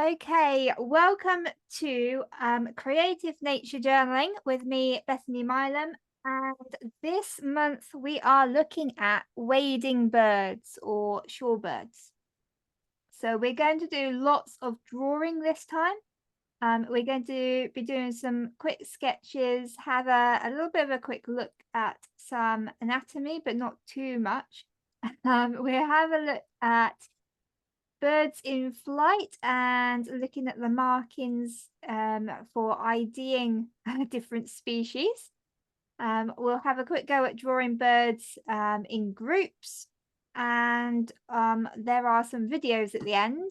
Okay, welcome to Creative Nature Journaling with me, Bethany Milam. And this month we are looking at wading birds or shorebirds. So we're going to do lots of drawing this time. We're going to be doing some quick sketches, have a little bit of a quick look at some anatomy, but not too much. We'll have a look at birds in flight and looking at the markings for IDing different species. We'll have a quick go at drawing birds in groups, and there are some videos at the end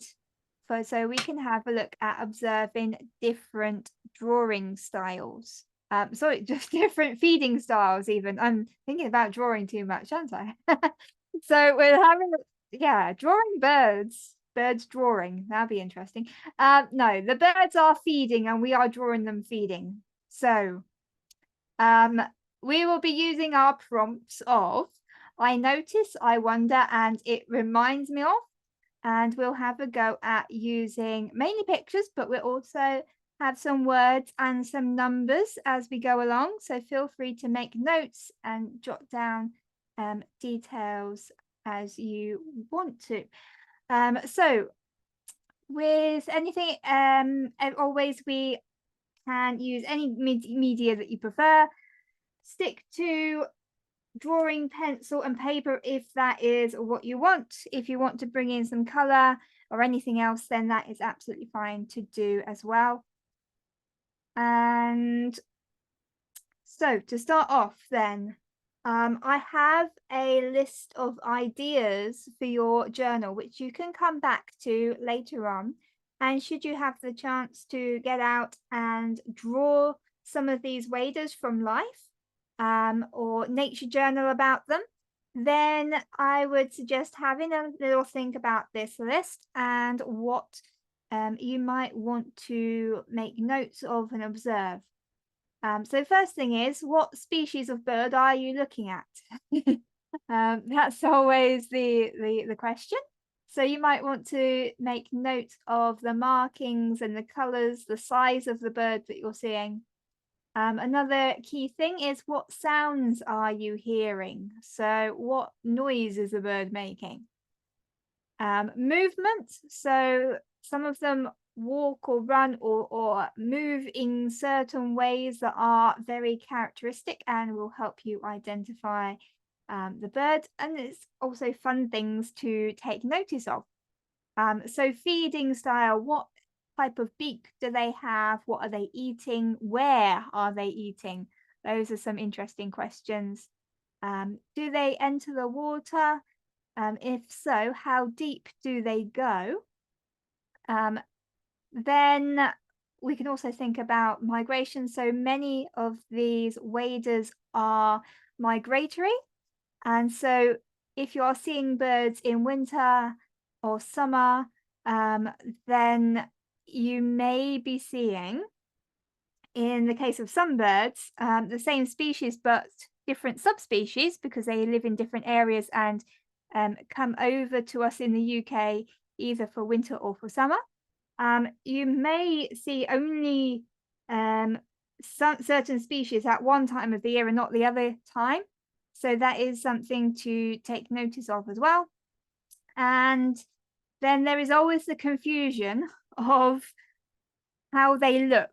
so we can have a look at observing different drawing styles. Sorry, just different feeding styles even. I'm thinking about drawing too much, aren't I? So we're having, yeah, drawing birds drawing. That'll be interesting. No, the birds are feeding and we are drawing them feeding. So we will be using our prompts of I notice, I wonder, and it reminds me of. And we'll have a go at using mainly pictures, but we'll also have some words and some numbers as we go along. So feel free to make notes and jot down details as you want to. So with anything, always we can use any media that you prefer. Stick to drawing pencil and paper if that is what you want. If you want to bring in some color or anything else, then that is absolutely fine to do as well. And so to start off then, I have a list of ideas for your journal, which you can come back to later on. And should you have the chance to get out and draw some of these waders from life, or nature journal about them, then I would suggest having a little think about this list and what you might want to make notes of and observe. So first thing is, what species of bird are you looking at? That's always the question. So you might want to make note of the markings and the colors, the size of the bird that you're seeing. Another key thing is, what sounds are you hearing? So what noise is the bird making? Movement. So some of them walk or run or move in certain ways that are very characteristic and will help you identify the bird. And it's also fun things to take notice of. So feeding style, what type of beak do they have? What are they eating? Where are they eating? Those are some interesting questions. Do they enter the water? If so, how deep do they go? Then we can also think about migration. So many of these waders are migratory. And so if you are seeing birds in winter or summer, then you may be seeing, in the case of some birds, the same species but different subspecies because they live in different areas and come over to us in the UK either for winter or for summer. You may see only certain species at one time of the year and not the other time. So that is something to take notice of as well. And then there is always the confusion of how they look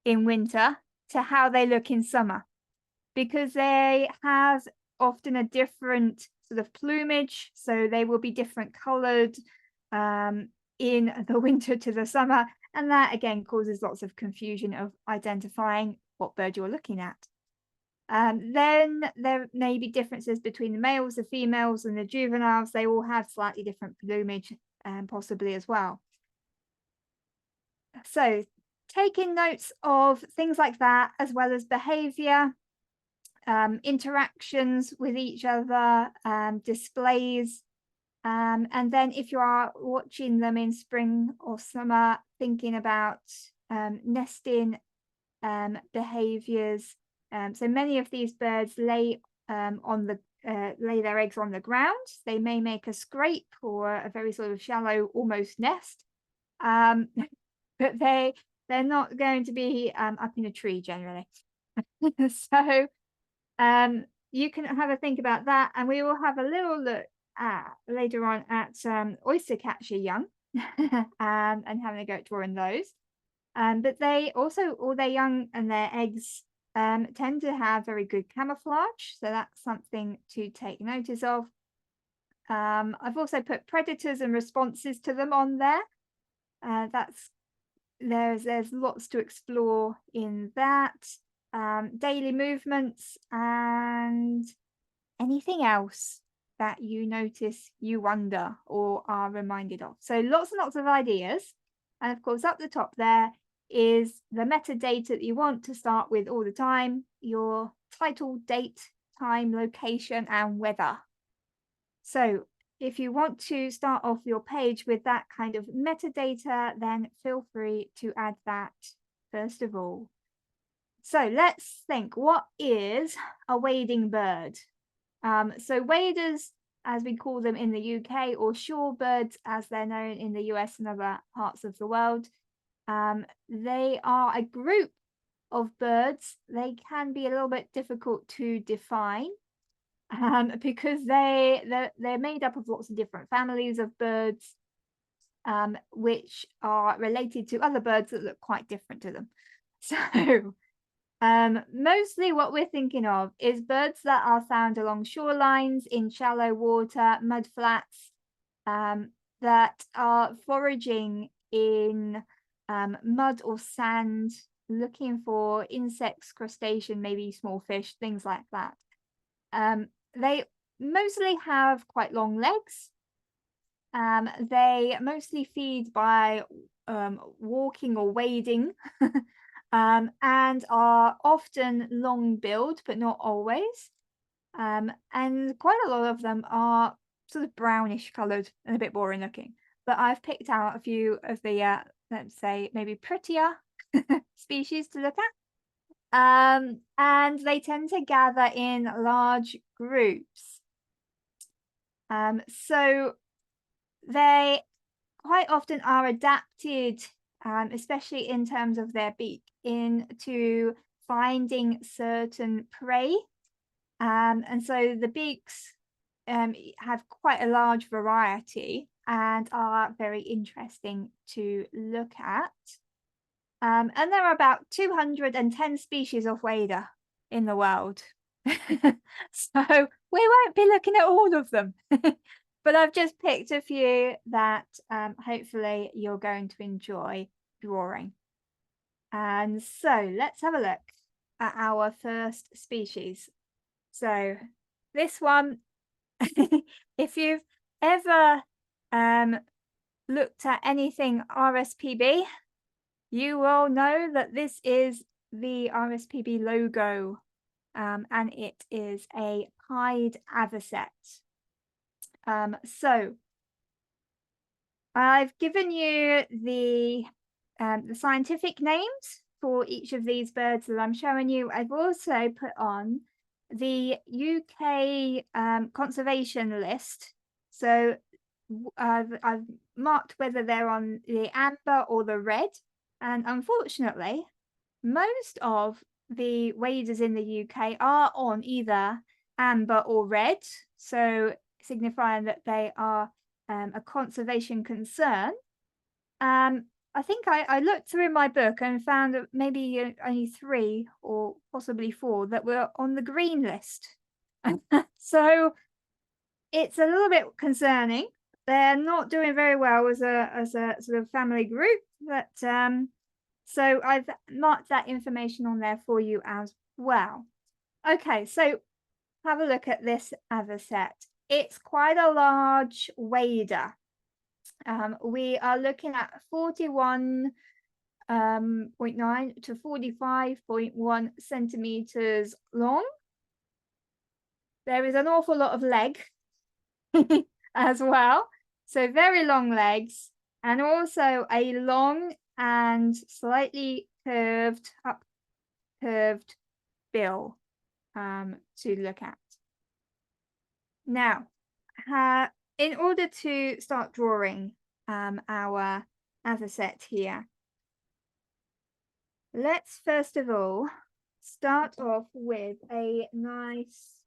in winter to how they look in summer, because they have often a different sort of plumage. So they will be different colored in the winter to the summer. And that again causes lots of confusion of identifying what bird you're looking at. Then there may be differences between the males, the females, and the juveniles. They all have slightly different plumage, possibly as well. So taking notes of things like that, as well as behavior, interactions with each other, displays. And then if you are watching them in spring or summer, thinking about nesting behaviors. So many of these birds lay their eggs on the ground. They may make a scrape or a very sort of shallow almost nest. but they're not going to be up in a tree generally. So you can have a think about that, and we will have a little look at later on at oystercatcher young and having a go at drawing those. But they also, all their young and their eggs tend to have very good camouflage, so that's something to take notice of. I've also put predators and responses to them on there. There's lots to explore in that. Daily movements and anything else that you notice, you wonder, or are reminded of. So lots and lots of ideas. And of course, up the top there is the metadata that you want to start with all the time: your title, date, time, location, and weather. So if you want to start off your page with that kind of metadata, then feel free to add that first of all. So let's think, what is a wading bird? So waders, as we call them in the UK, or shorebirds as they're known in the US and other parts of the world, they are a group of birds. They can be a little bit difficult to define because they're made up of lots of different families of birds, which are related to other birds that look quite different to them. So mostly what we're thinking of is birds that are found along shorelines, in shallow water, mud flats, that are foraging in mud or sand, looking for insects, crustacean, maybe small fish, things like that. They mostly have quite long legs. They mostly feed by walking or wading. And are often long-billed, but not always. And quite a lot of them are sort of brownish coloured and a bit boring looking. But I've picked out a few of the, let's say, maybe prettier species to look at. And they tend to gather in large groups. So they quite often are adapted, especially in terms of their beak, into finding certain prey. And so the beaks have quite a large variety and are very interesting to look at. And there are about 210 species of wader in the world. So we won't be looking at all of them. But I've just picked a few that hopefully you're going to enjoy drawing. And so let's have a look at our first species. So this one, if you've ever looked at anything RSPB, you will know that this is the RSPB logo, and it is a pied avocet. So I've given you the scientific names for each of these birds that I'm showing you. I've also put on the UK conservation list. So I've marked whether they're on the amber or the red. And unfortunately, most of the waders in the UK are on either amber or red, so signifying that they are a conservation concern. I think I looked through my book and found that maybe only 3 or possibly 4 that were on the green list. So it's a little bit concerning. They're not doing very well as a sort of family group, but so I've marked that information on there for you as well. Okay, so have a look at this avocet. It's quite a large wader. We are looking at 41.9 to 45.1 centimeters long. There is an awful lot of leg as well. So very long legs, and also a long and slightly curved bill to look at. Now, in order to start drawing our avocet here. Let's first of all start off with a nice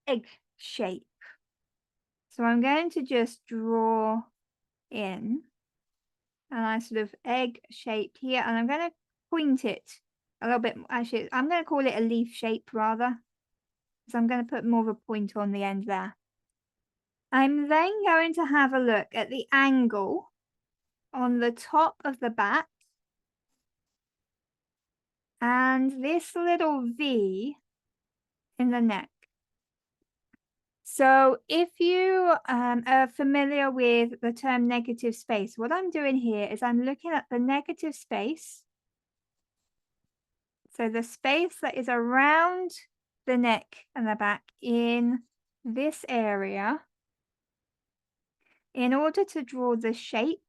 egg shape. So I'm going to just draw in a nice sort of egg shape here, and I'm going to point it a little bit. Actually, I'm going to call it a leaf shape rather, so I'm going to put more of a point on the end there. I'm then going to have a look at the angle on the top of the back and this little V in the neck. So if you are familiar with the term negative space, what I'm doing here is I'm looking at the negative space. So the space that is around the neck and the back in this area in order to draw the shape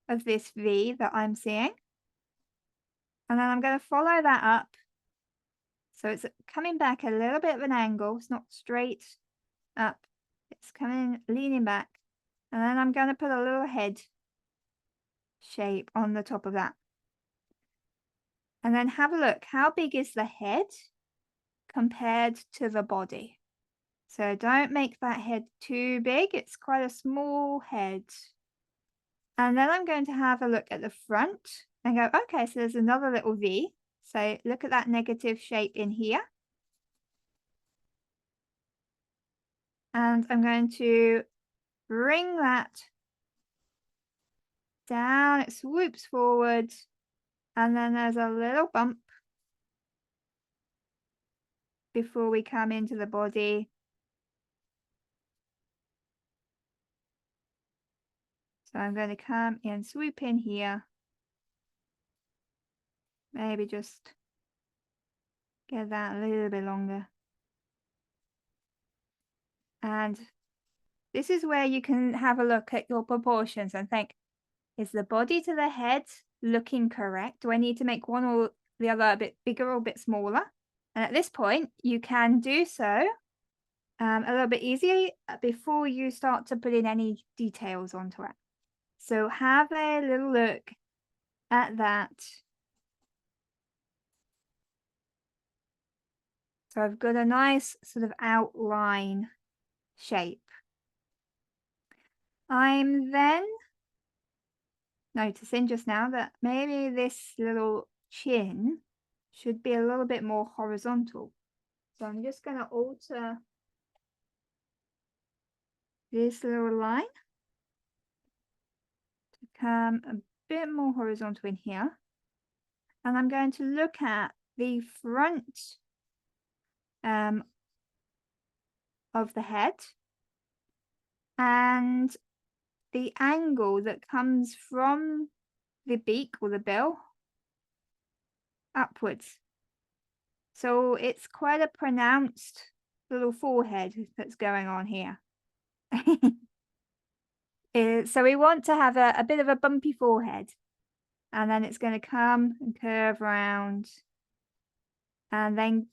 of this V that I'm seeing. And then I'm going to follow that up. So it's coming back a little bit of an angle. It's not straight up. It's coming, leaning back. And then I'm going to put a little head shape on the top of that. And then have a look. How big is the head compared to the body? So don't make that head too big. It's quite a small head. And then I'm going to have a look at the front and go, okay, so there's another little V. So look at that negative shape in here. And I'm going to bring that down. It swoops forward. And then there's a little bump before we come into the body. So I'm going to come and swoop in here. Maybe just get that a little bit longer. And this is where you can have a look at your proportions and think, is the body to the head looking correct? Do I need to make one or the other a bit bigger or a bit smaller? And at this point, you can do so a little bit easier before you start to put in any details onto it. So have a little look at that. So I've got a nice sort of outline shape. I'm then noticing just now that maybe this little chin should be a little bit more horizontal. So I'm just going to alter this little line to come a bit more horizontal in here. And I'm going to look at the front of the head and the angle that comes from the beak or the bill upwards. So it's quite a pronounced little forehead that's going on here. So we want to have a bit of a bumpy forehead, and then it's going to come and curve around, and then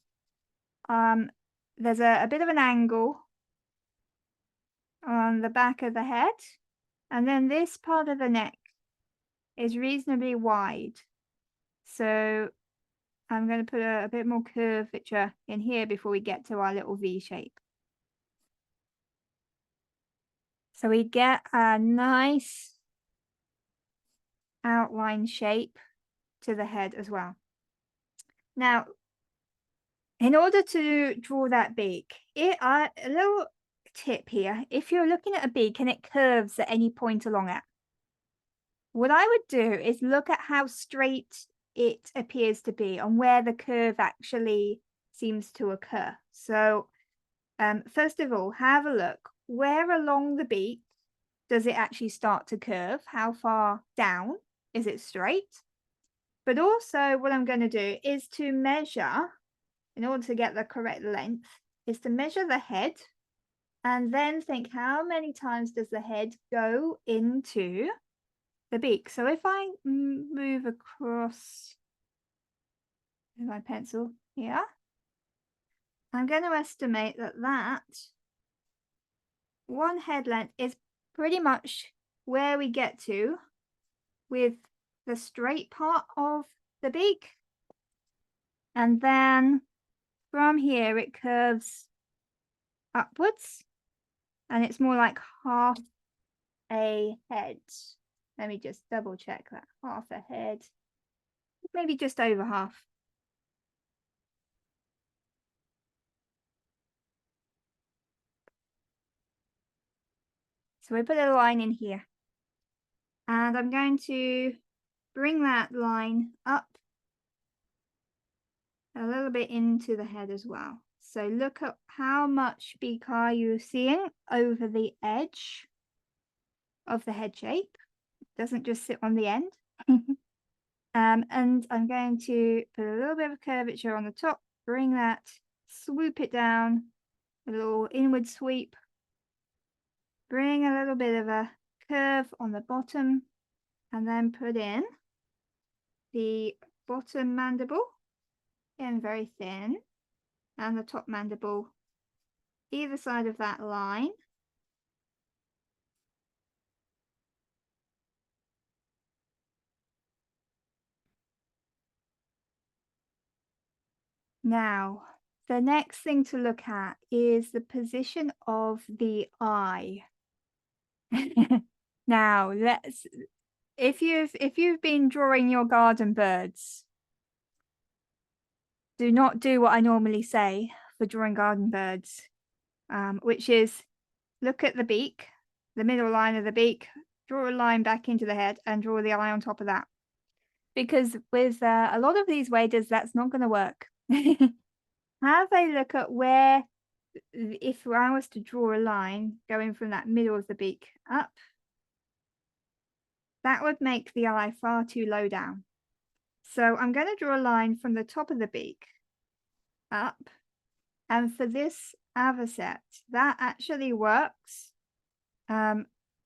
there's a bit of an angle on the back of the head, and then this part of the neck is reasonably wide. So I'm going to put a bit more curvature in here before we get to our little V shape. So we get a nice outline shape to the head as well. Now, in order to draw that beak, a little tip here, if you're looking at a beak and it curves at any point along it, what I would do is look at how straight it appears to be and where the curve actually seems to occur. So first of all, have a look. Where along the beak does it actually start to curve? How far down? Is it straight? But also what I'm going to do is to measure, in order to get the correct length, is to measure the head and then think how many times does the head go into the beak. So if I move across with my pencil here, I'm going to estimate that one head length is pretty much where we get to with the straight part of the beak. And then from here it curves upwards, and it's more like half a head. Let me just double check that. Half a head, maybe just over half. So we put a line in here, and I'm going to bring that line up a little bit into the head as well. So look at how much beak are you seeing over the edge of the head shape. It doesn't just sit on the end. And I'm going to put a little bit of curvature on the top, bring that, swoop it down, a little inward sweep, bring a little bit of a curve on the bottom, and then put in the bottom mandible, again very thin, and the top mandible either side of that line. Now, the next thing to look at is the position of the eye. Now, if you've been drawing your garden birds, do not do what I normally say for drawing garden birds, which is look at the beak, the middle line of the beak, draw a line back into the head, and draw the eye on top of that. Because with a lot of these waders, that's not going to work. Have a look at where, if I was to draw a line going from that middle of the beak up, that would make the eye far too low down. So I'm going to draw a line from the top of the beak up. And for this avocet, that actually works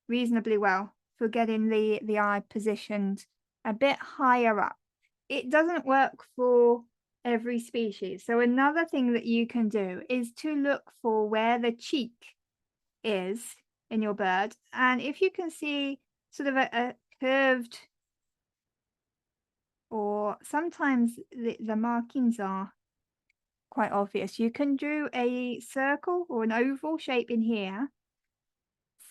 reasonably well for getting the eye positioned a bit higher up. It doesn't work for every species. So another thing that you can do is to look for where the cheek is in your bird. And if you can see sort of a curved, or sometimes the markings are quite obvious, you can do a circle or an oval shape in here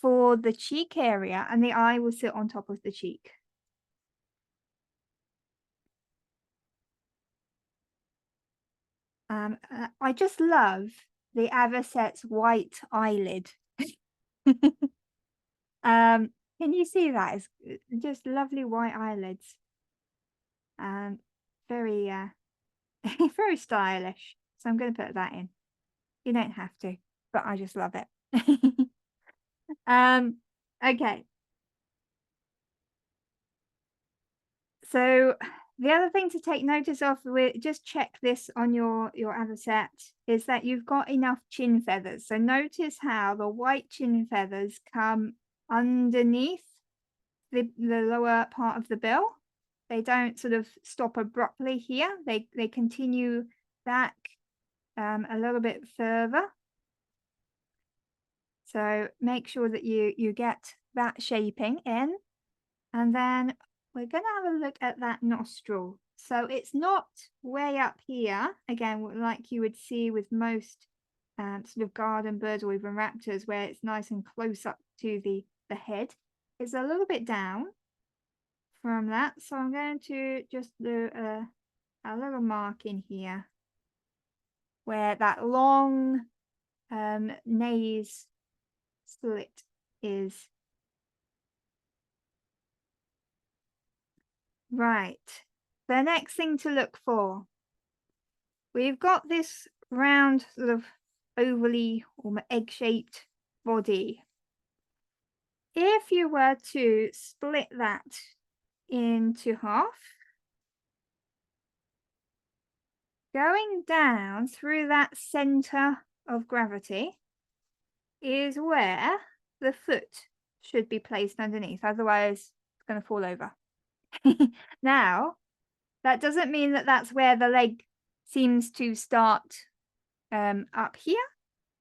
for the cheek area, and the eye will sit on top of the cheek. I just love the avocet's white eyelid. Can you see that? It's just lovely white eyelids. Very very stylish. So I'm going to put that in. You don't have to, but I just love it. Okay. So the other thing to take notice of, just check this on your avocet, is that you've got enough chin feathers. So notice how the white chin feathers come underneath the lower part of the bill. They don't sort of stop abruptly here. They continue back a little bit further. So make sure that you get that shaping in. And then we're going to have a look at that nostril. So it's not way up here, again, like you would see with most sort of garden birds or even raptors, where it's nice and close up to the head. It's a little bit down from that. So I'm going to just do a little mark in here where that long nase slit is. Right. The next thing to look for, we've got this round sort of ovally or egg-shaped body. If you were to split that into half, going down through that center of gravity is where the foot should be placed underneath, otherwise it's going to fall over. Now, that doesn't mean that that's where the leg seems to start up here,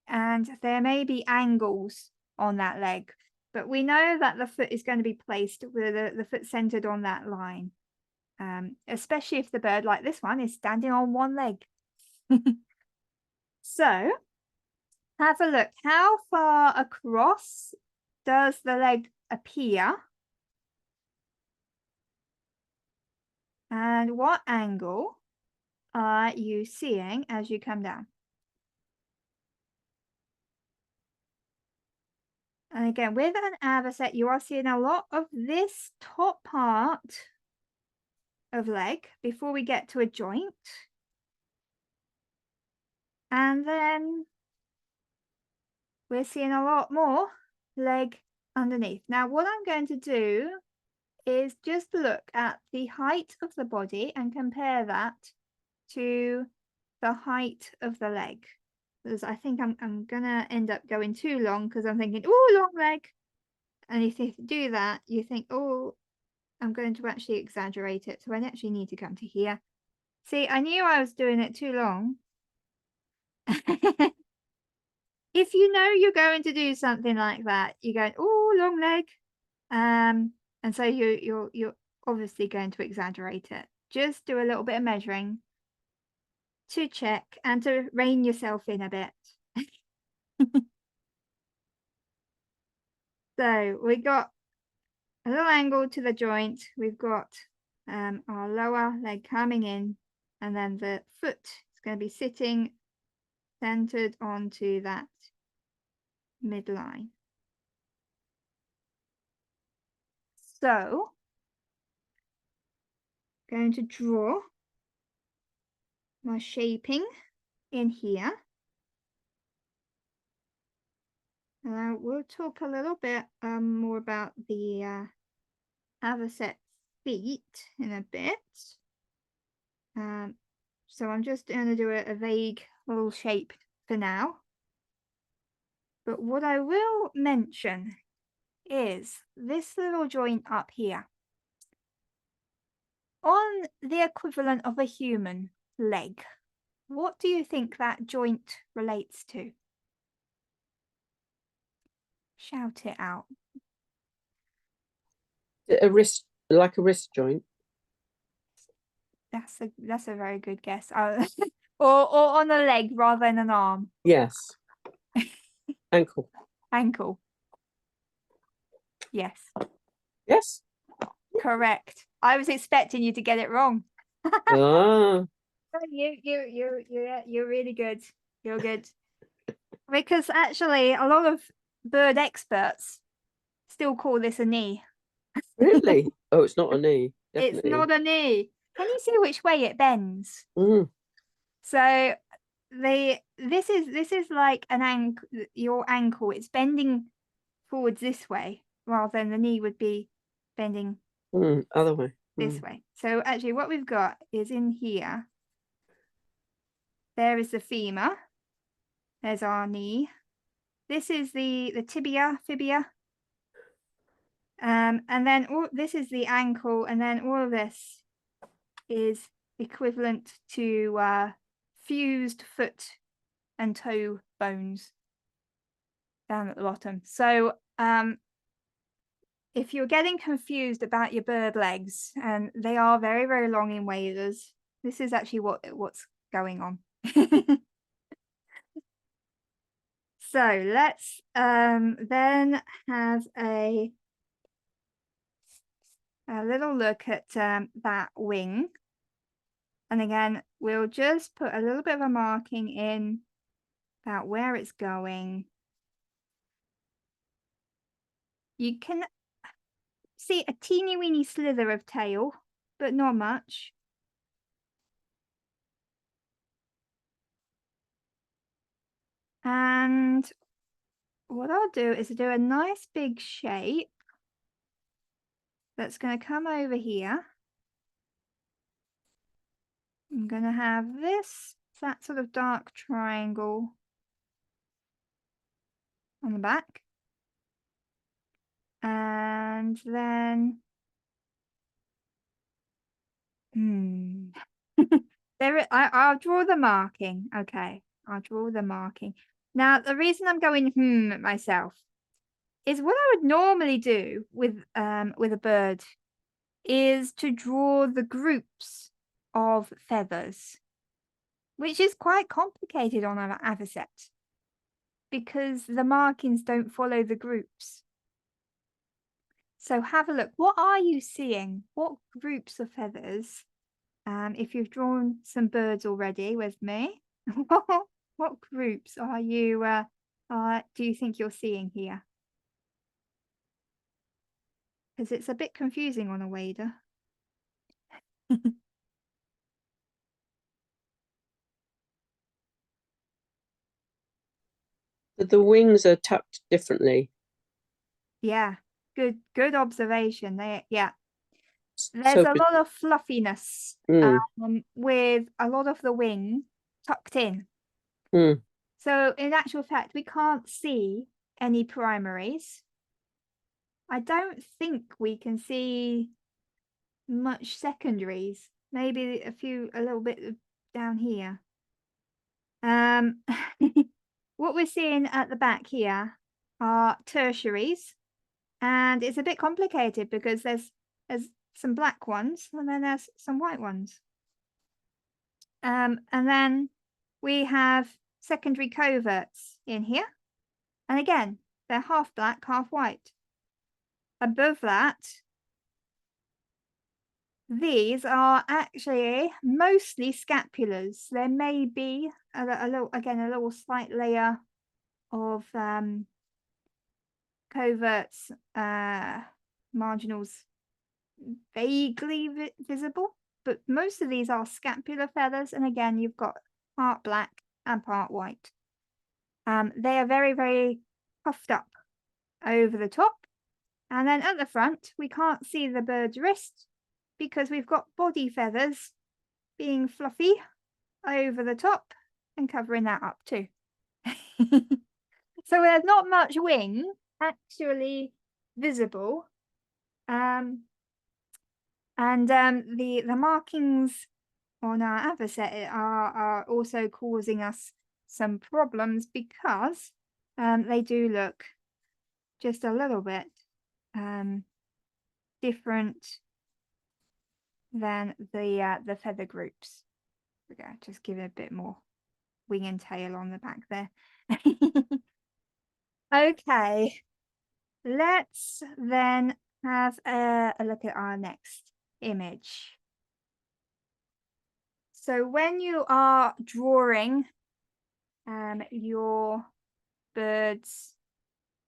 and there may be angles on that leg, but we know that the foot is going to be placed with the foot centered on that line, especially if the bird, like this one, is standing on one leg. So have a look. How far across does the leg appear? And what angle are you seeing as you come down? And again, with an avocet, you are seeing a lot of this top part of leg before we get to a joint. And then we're seeing a lot more leg underneath. Now, what I'm going to do is just look at the height of the body and compare that to the height of the leg. Because I think I'm gonna end up going too long because I'm thinking, oh, long leg. And if you do that, you think, oh, I'm going to actually exaggerate it. So I actually need to come to here. See, I knew I was doing it too long. If you know you're going to do something like that, you're going, oh, long leg. And so you're obviously going to exaggerate it. Just do a little bit of measuring to check and to rein yourself in a bit. So we got a little angle to the joint. We've got our lower leg coming in, and then the foot is going to be sitting centered onto that midline. So I'm going to draw my shaping in here. And we'll talk a little bit more about the avocet feet in a bit. So I'm just going to do a vague little shape for now. But what I will mention is this little joint up here. On the equivalent of a human leg, what do you think that joint relates to? Shout it out. A wrist, like a wrist joint. That's a very good guess. or on a leg rather than an arm. Yes. Ankle. Ankle. Yes. Yes. Correct. I was expecting you to get it wrong. Ah. You're really good. You're good. Because actually, a lot of bird experts still call this a knee. Really? Oh, it's not a knee. Definitely. It's not a knee. Can you see which way it bends? Mm. So this is like an ankle. Your ankle, it's bending forwards this way, rather than the knee would be bending other way. This way. So actually, what we've got is in here. There is the femur. There's our knee. This is the fibia. And then this is the ankle, and then all of this is equivalent to fused foot and toe bones down at the bottom. So if you're getting confused about your bird legs, and they are very, very long in waders, this is actually what's going on. So let's then have a little look at that wing. And again, we'll just put a little bit of a marking in about where it's going. You can see a teeny weeny slither of tail, but not much. And what I'll do is do a nice big shape that's going to come over here. I'm going to have that sort of dark triangle on the back. And then I'll draw the marking. Okay, I'll draw the marking. Now, the reason I'm going at myself is what I would normally do with a bird is to draw the groups of feathers, which is quite complicated on an avocet because the markings don't follow the groups. So have a look. What are you seeing? What groups of feathers? If you've drawn some birds already with me, what groups are you? Do you think you're seeing here? Because it's a bit confusing on a wader. The wings are tucked differently. Yeah, good observation. There's So, a lot of fluffiness mm, with a lot of the wing tucked in. mm. So in actual fact, we can't see any primaries. I don't think we can see much secondaries. Maybe a little bit down here. What we're seeing at the back here are tertiaries, and it's a bit complicated because there's some black ones and then there's some white ones. And then we have secondary coverts in here, and again they're half black, half white. Above that, these are actually mostly scapulars. There may be a little slight layer of coverts, marginals vaguely visible, but most of these are scapular feathers, and again you've got part black and part white. They are very, very puffed up over the top, and then at the front we can't see the bird's wrist because we've got body feathers being fluffy over the top and covering that up too. So there's not much wing actually visible. The markings on our avocet are also causing us some problems because they do look just a little bit different than the feather groups. We're going to just give it a bit more wing and tail on the back there. Okay, let's then have a look at our next image. So when you are drawing your birds,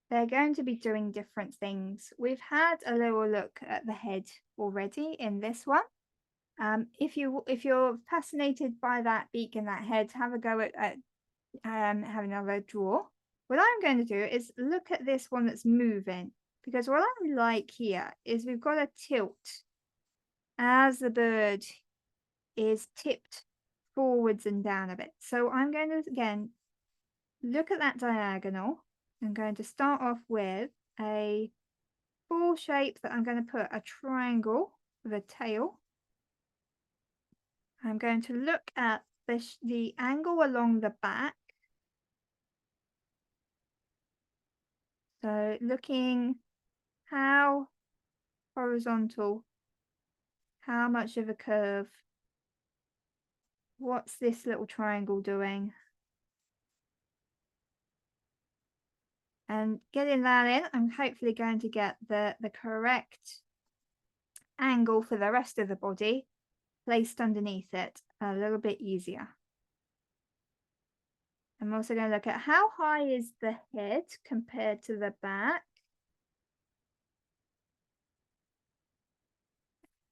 they're going to be doing different things. We've had a little look at the head already in this one. If you're fascinated by that beak and that head, have a go at having another draw. What I'm going to do is look at this one that's moving, because what I like here is we've got a tilt as the bird is tipped forwards and down a bit. So I'm going to again look at that diagonal. I'm going to start off with a ball shape that I'm going to put a triangle with a tail. I'm going to look at the angle along the back. So looking how horizontal, how much of a curve, what's this little triangle doing? And getting that in, I'm hopefully going to get the correct angle for the rest of the body placed underneath it a little bit easier. I'm also going to look at how high is the head compared to the back.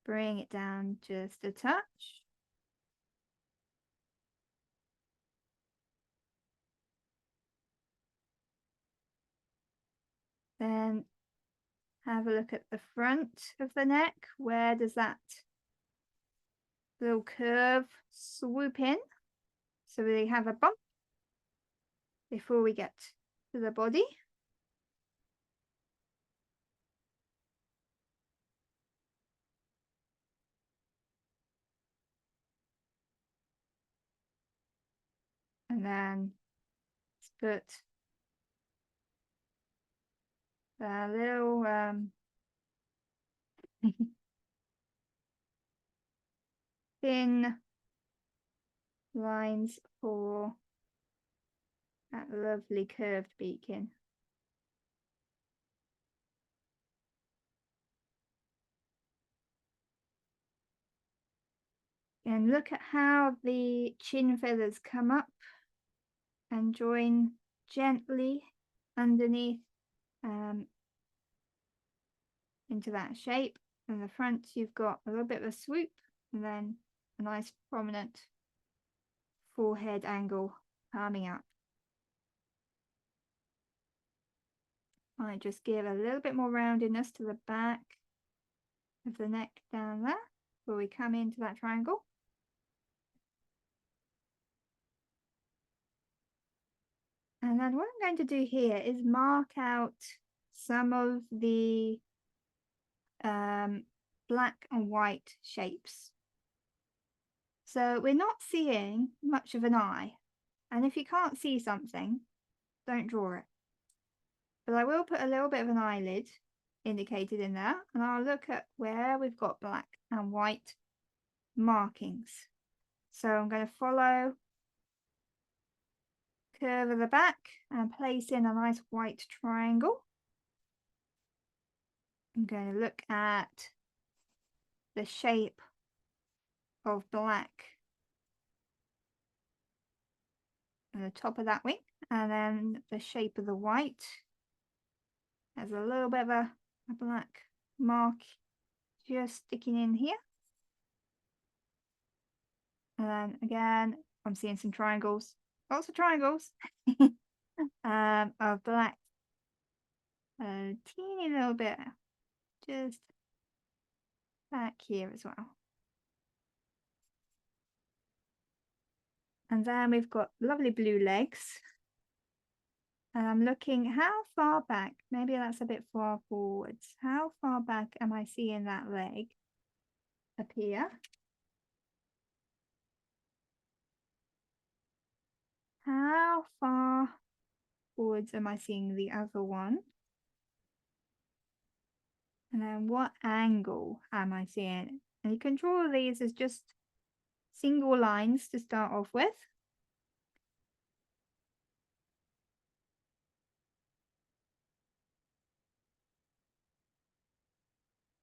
Bring it down just a touch. Then have a look at the front of the neck. Where does that little curve swoop in? So we have a bump before we get to the body. And then let's put the little thin lines for that lovely curved beacon. And look at how the chin feathers come up and join gently underneath into that shape. In the front, you've got a little bit of a swoop and then a nice prominent forehead angle coming up. I just give a little bit more roundedness to the back of the neck down there before we come into that triangle. And then what I'm going to do here is mark out some of the black and white shapes. So we're not seeing much of an eye. And if you can't see something, don't draw it. But I will put a little bit of an eyelid indicated in there, and I'll look at where we've got black and white markings. So I'm going to follow curve of the back and place in a nice white triangle. I'm going to look at the shape of black at the top of that wing, and then the shape of the white has a little bit of a black mark just sticking in here. And then again, I'm seeing some triangles, lots of triangles of black, a teeny little bit just back here as well. And then we've got lovely blue legs. And I'm looking how far back, maybe that's a bit far forwards. How far back am I seeing that leg appear? How far forwards am I seeing the other one? And then what angle am I seeing? And you can draw these as just single lines to start off with.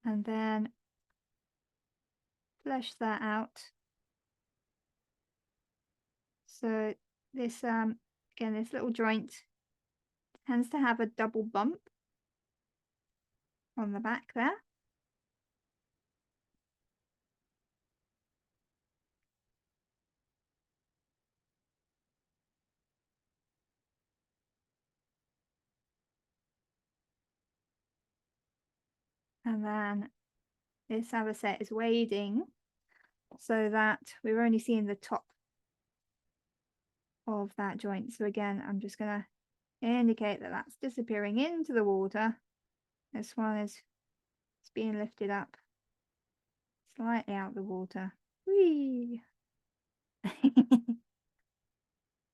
And then flesh that out. So this, again, this little joint tends to have a double bump on the back there. And then this avocet is wading so that we're only seeing the top of that joint. So again, I'm just going to indicate that that's disappearing into the water. This one is being lifted up slightly out of the water. Whee!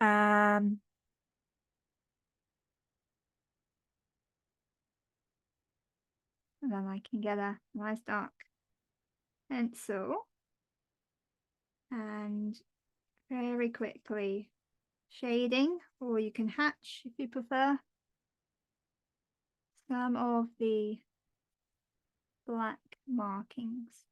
And then I can get a nice dark pencil and very quickly shading, or you can hatch if you prefer, some of the black markings.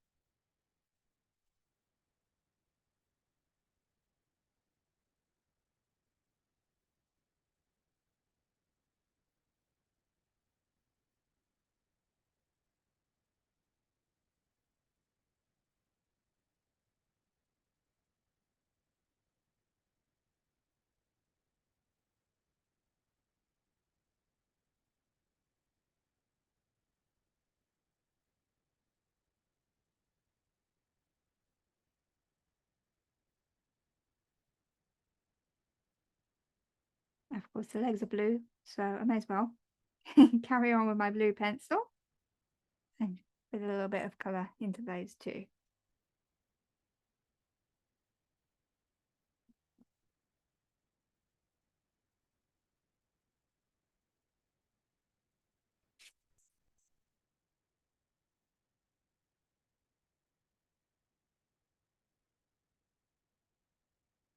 Of course, the legs are blue, so I may as well carry on with my blue pencil and put a little bit of colour into those too.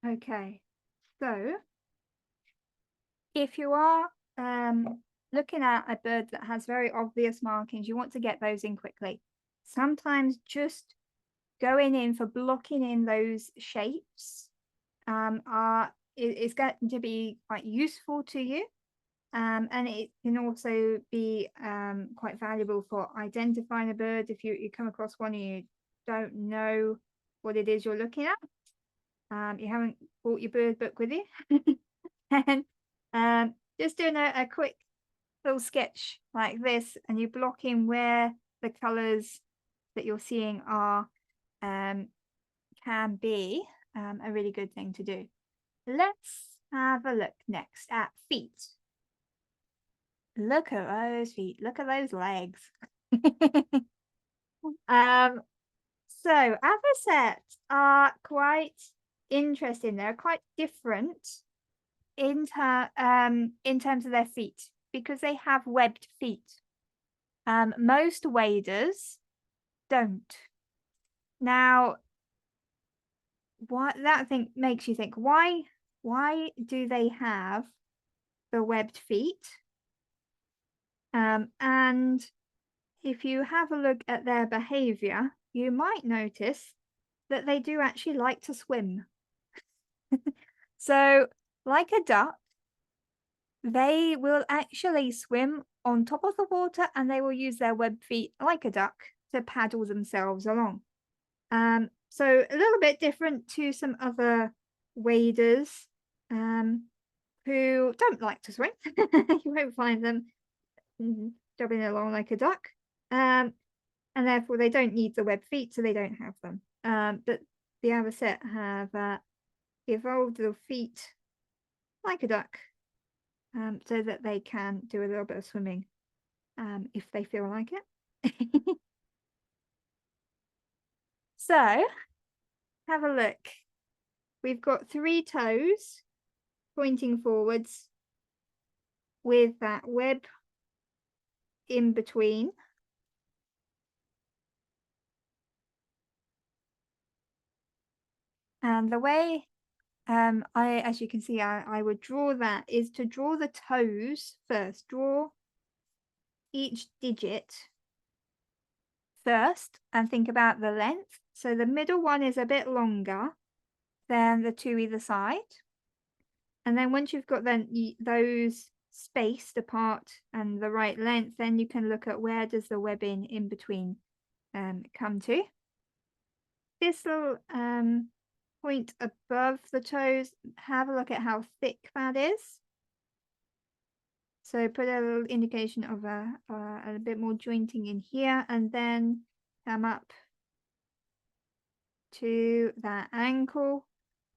Okay, so if you are looking at a bird that has very obvious markings, you want to get those in quickly. Sometimes just going in for blocking in those shapes is going to be quite useful to you. And it can also be quite valuable for identifying a bird if you come across one and you don't know what it is you're looking at. You haven't brought your bird book with you. And just doing a quick little sketch like this, and you block in where the colors that you're seeing are can be a really good thing to do. Let's have a look next at feet. Look at those feet. Look at those legs. So avocets are quite interesting. They're quite different in terms of their feet because they have webbed feet. Most waders don't. Now, what that makes you think, why do they have the webbed feet? And if you have a look at their behavior, you might notice that they do actually like to swim. So, like a duck, they will actually swim on top of the water and they will use their webbed feet like a duck to paddle themselves along. So a little bit different to some other waders who don't like to swim. You won't find them jobbing along like a duck. And therefore they don't need the webbed feet, so they don't have them. But the avocet have evolved their feet like a duck, so that they can do a little bit of swimming if they feel like it. So have a look. We've got 3 toes pointing forwards with that web in between. And the way as you can see, I would draw that is to draw the toes first. Draw each digit first and think about the length. So the middle one is a bit longer than the 2 either side. And then once you've got those spaced apart and the right length, then you can look at where does the webbing in between come to. This will point above the toes. Have a look at how thick that is. So put a little indication of a bit more jointing in here, and then come up to that ankle.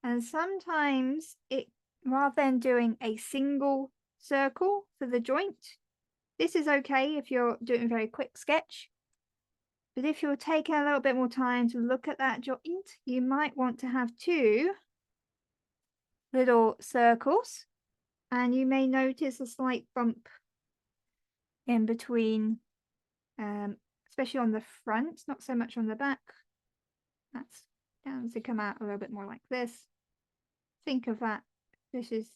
And sometimes it, rather than doing a single circle for the joint, this is okay if you're doing a very quick sketch. But if you're taking a little bit more time to look at that joint, you might want to have 2 little circles, and you may notice a slight bump in between, especially on the front, not so much on the back. That's going to come out a little bit more like this. Think of that. This is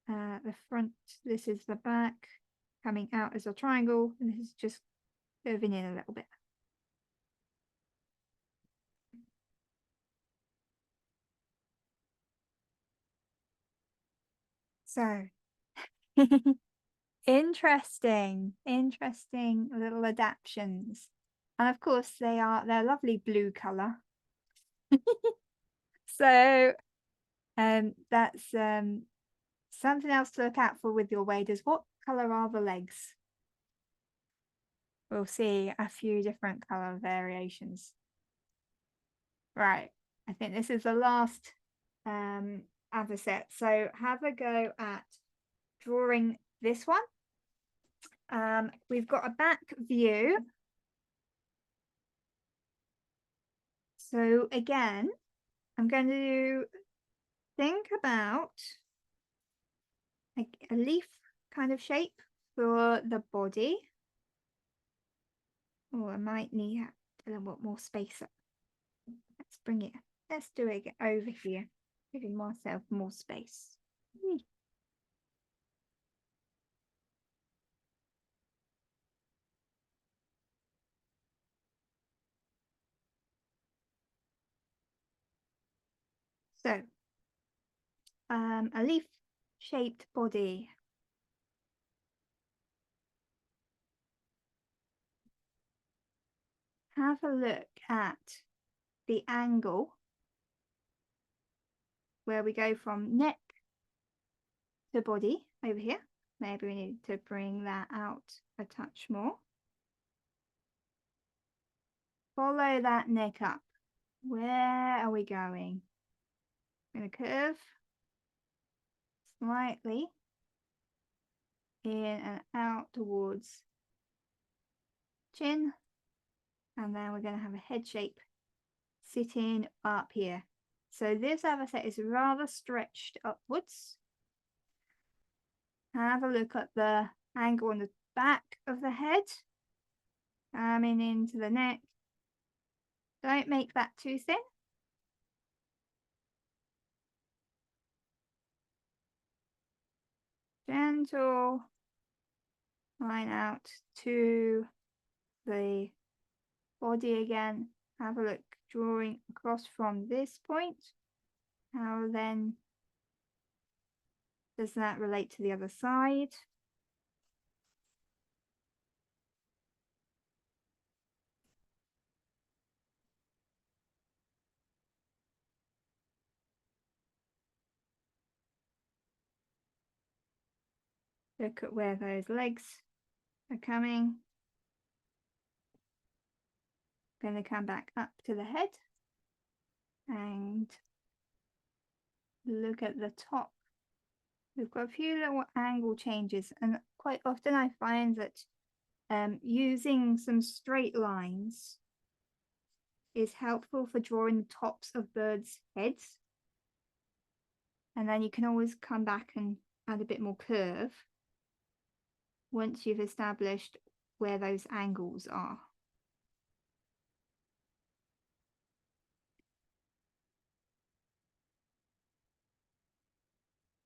the front, this is the back, coming out as a triangle, and this is just curving in a little bit. So interesting little adaptations. And of course they're lovely blue color. So that's something else to look out for with your waders. What color are the legs? We'll see a few different color variations. Right, I think this is the last avocet. So have a go at drawing this one. We've got a back view. So again, I'm going to think about a leaf kind of shape for the body. Oh, I might need a little bit more space up. Let's bring it let's do it over here, giving myself more space. So, a leaf-shaped body. Have a look at the angle where we go from neck to body over here. Maybe we need to bring that out a touch more. Follow that neck up. Where are we going? I'm going to curve slightly in and out towards chin, and then we're going to have a head shape sitting up here. So this avocet is rather stretched upwards. Have a look at the angle on the back of the head, coming into the neck. Don't make that too thin. Gentle line out to the body again. Have a look, drawing across from this point. How then does that relate to the other side? Look at where those legs are coming. Then they come back up to the head and look at the top. We've got a few little angle changes, and quite often I find that using some straight lines is helpful for drawing the tops of birds' heads. And then you can always come back and add a bit more curve once you've established where those angles are.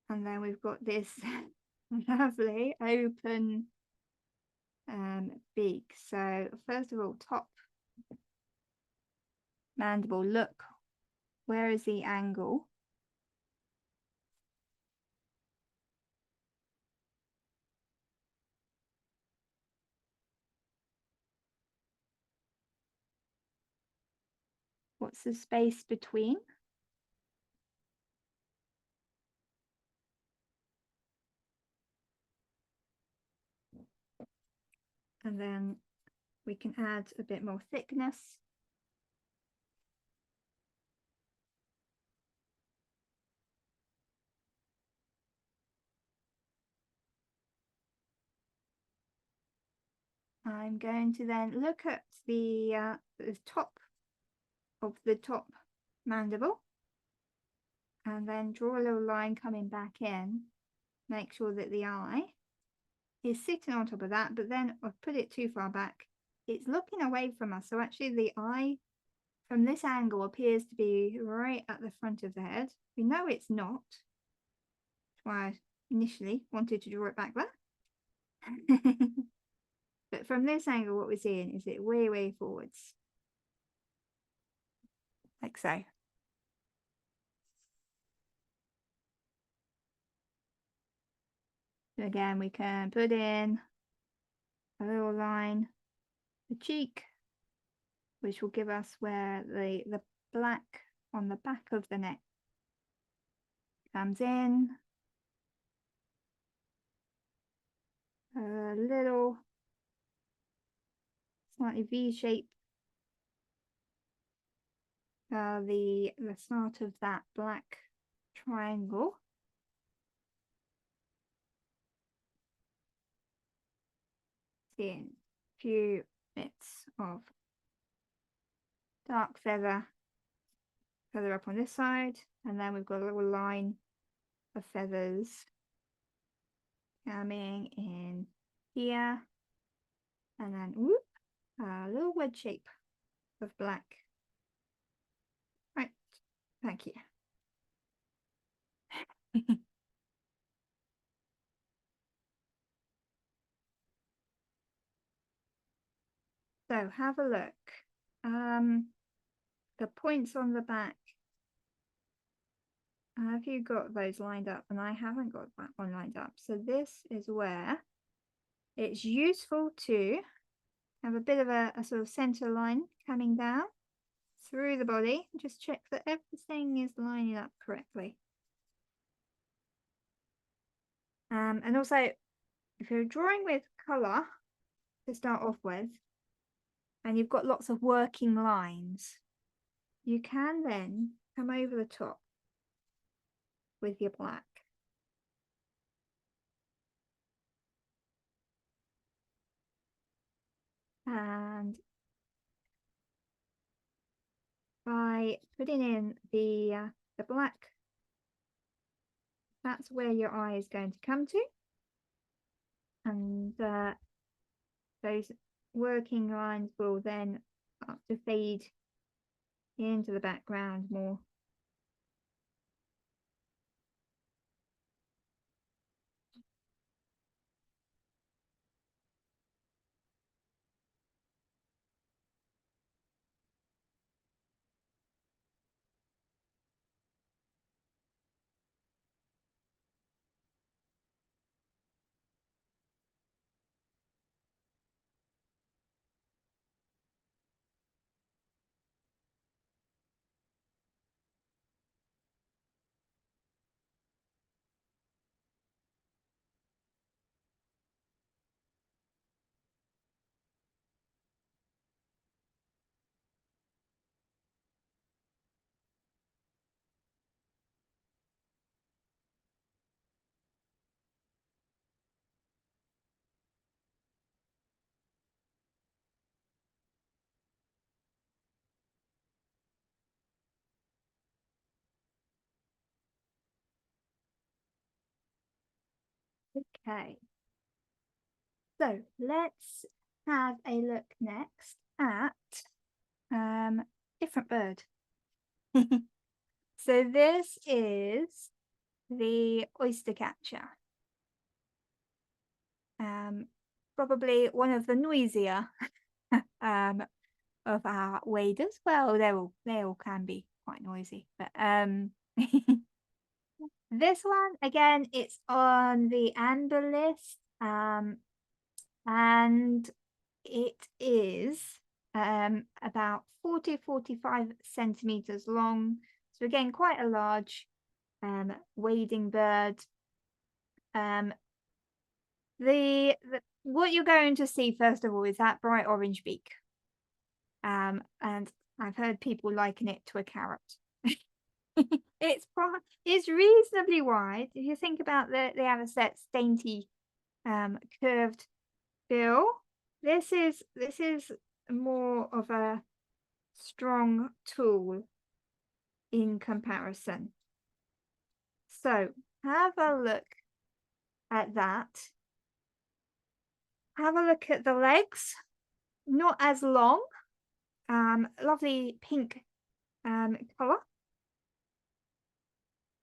And then we've got this lovely open beak. So first of all, top mandible, look, where is the angle? What's the space between? And then we can add a bit more thickness. I'm going to then look at the top of the top mandible and then draw a little line coming back in. Make sure that the eye is sitting on top of that, but then I've put it too far back. It's looking away from us. So actually the eye from this angle appears to be right at the front of the head. We know it's not. That's why I initially wanted to draw it back there. But from this angle, what we're seeing is it way forwards. Like so. So again, we can put in a little line, the cheek, which will give us where the black on the back of the neck comes in. A little slightly V shape. The start of that black triangle. Seeing a few bits of dark feather up on this side, and then we've got a little line of feathers coming in here, and then whoop, a little wedge shape of black. Right, Thank you. So have a look. The points on the back. Have you got those lined up? And I haven't got that one lined up. So this is where it's useful to have a bit of a sort of center line coming down through the body. Just check that everything is lining up correctly. And also, if you're drawing with color to start off with, and you've got lots of working lines, you can then come over the top with your black. And by putting in the black, that's where your eye is going to come to. And those working lines will then start to fade into the background more. Okay, so let's have a look next at different bird. So this is the oystercatcher. Probably one of the noisier of our waders. Well, they all can be quite noisy, but this one again, it's on the amber list, and it is about 40-45 centimeters long. So again, quite a large wading bird. What you're going to see first of all is that bright orange beak. And I've heard people liken it to a carrot. It's reasonably wide. If you think about the avocet's dainty curved bill, this is more of a strong tool in comparison. So have a look at that. Have a look at the legs, not as long, lovely pink color.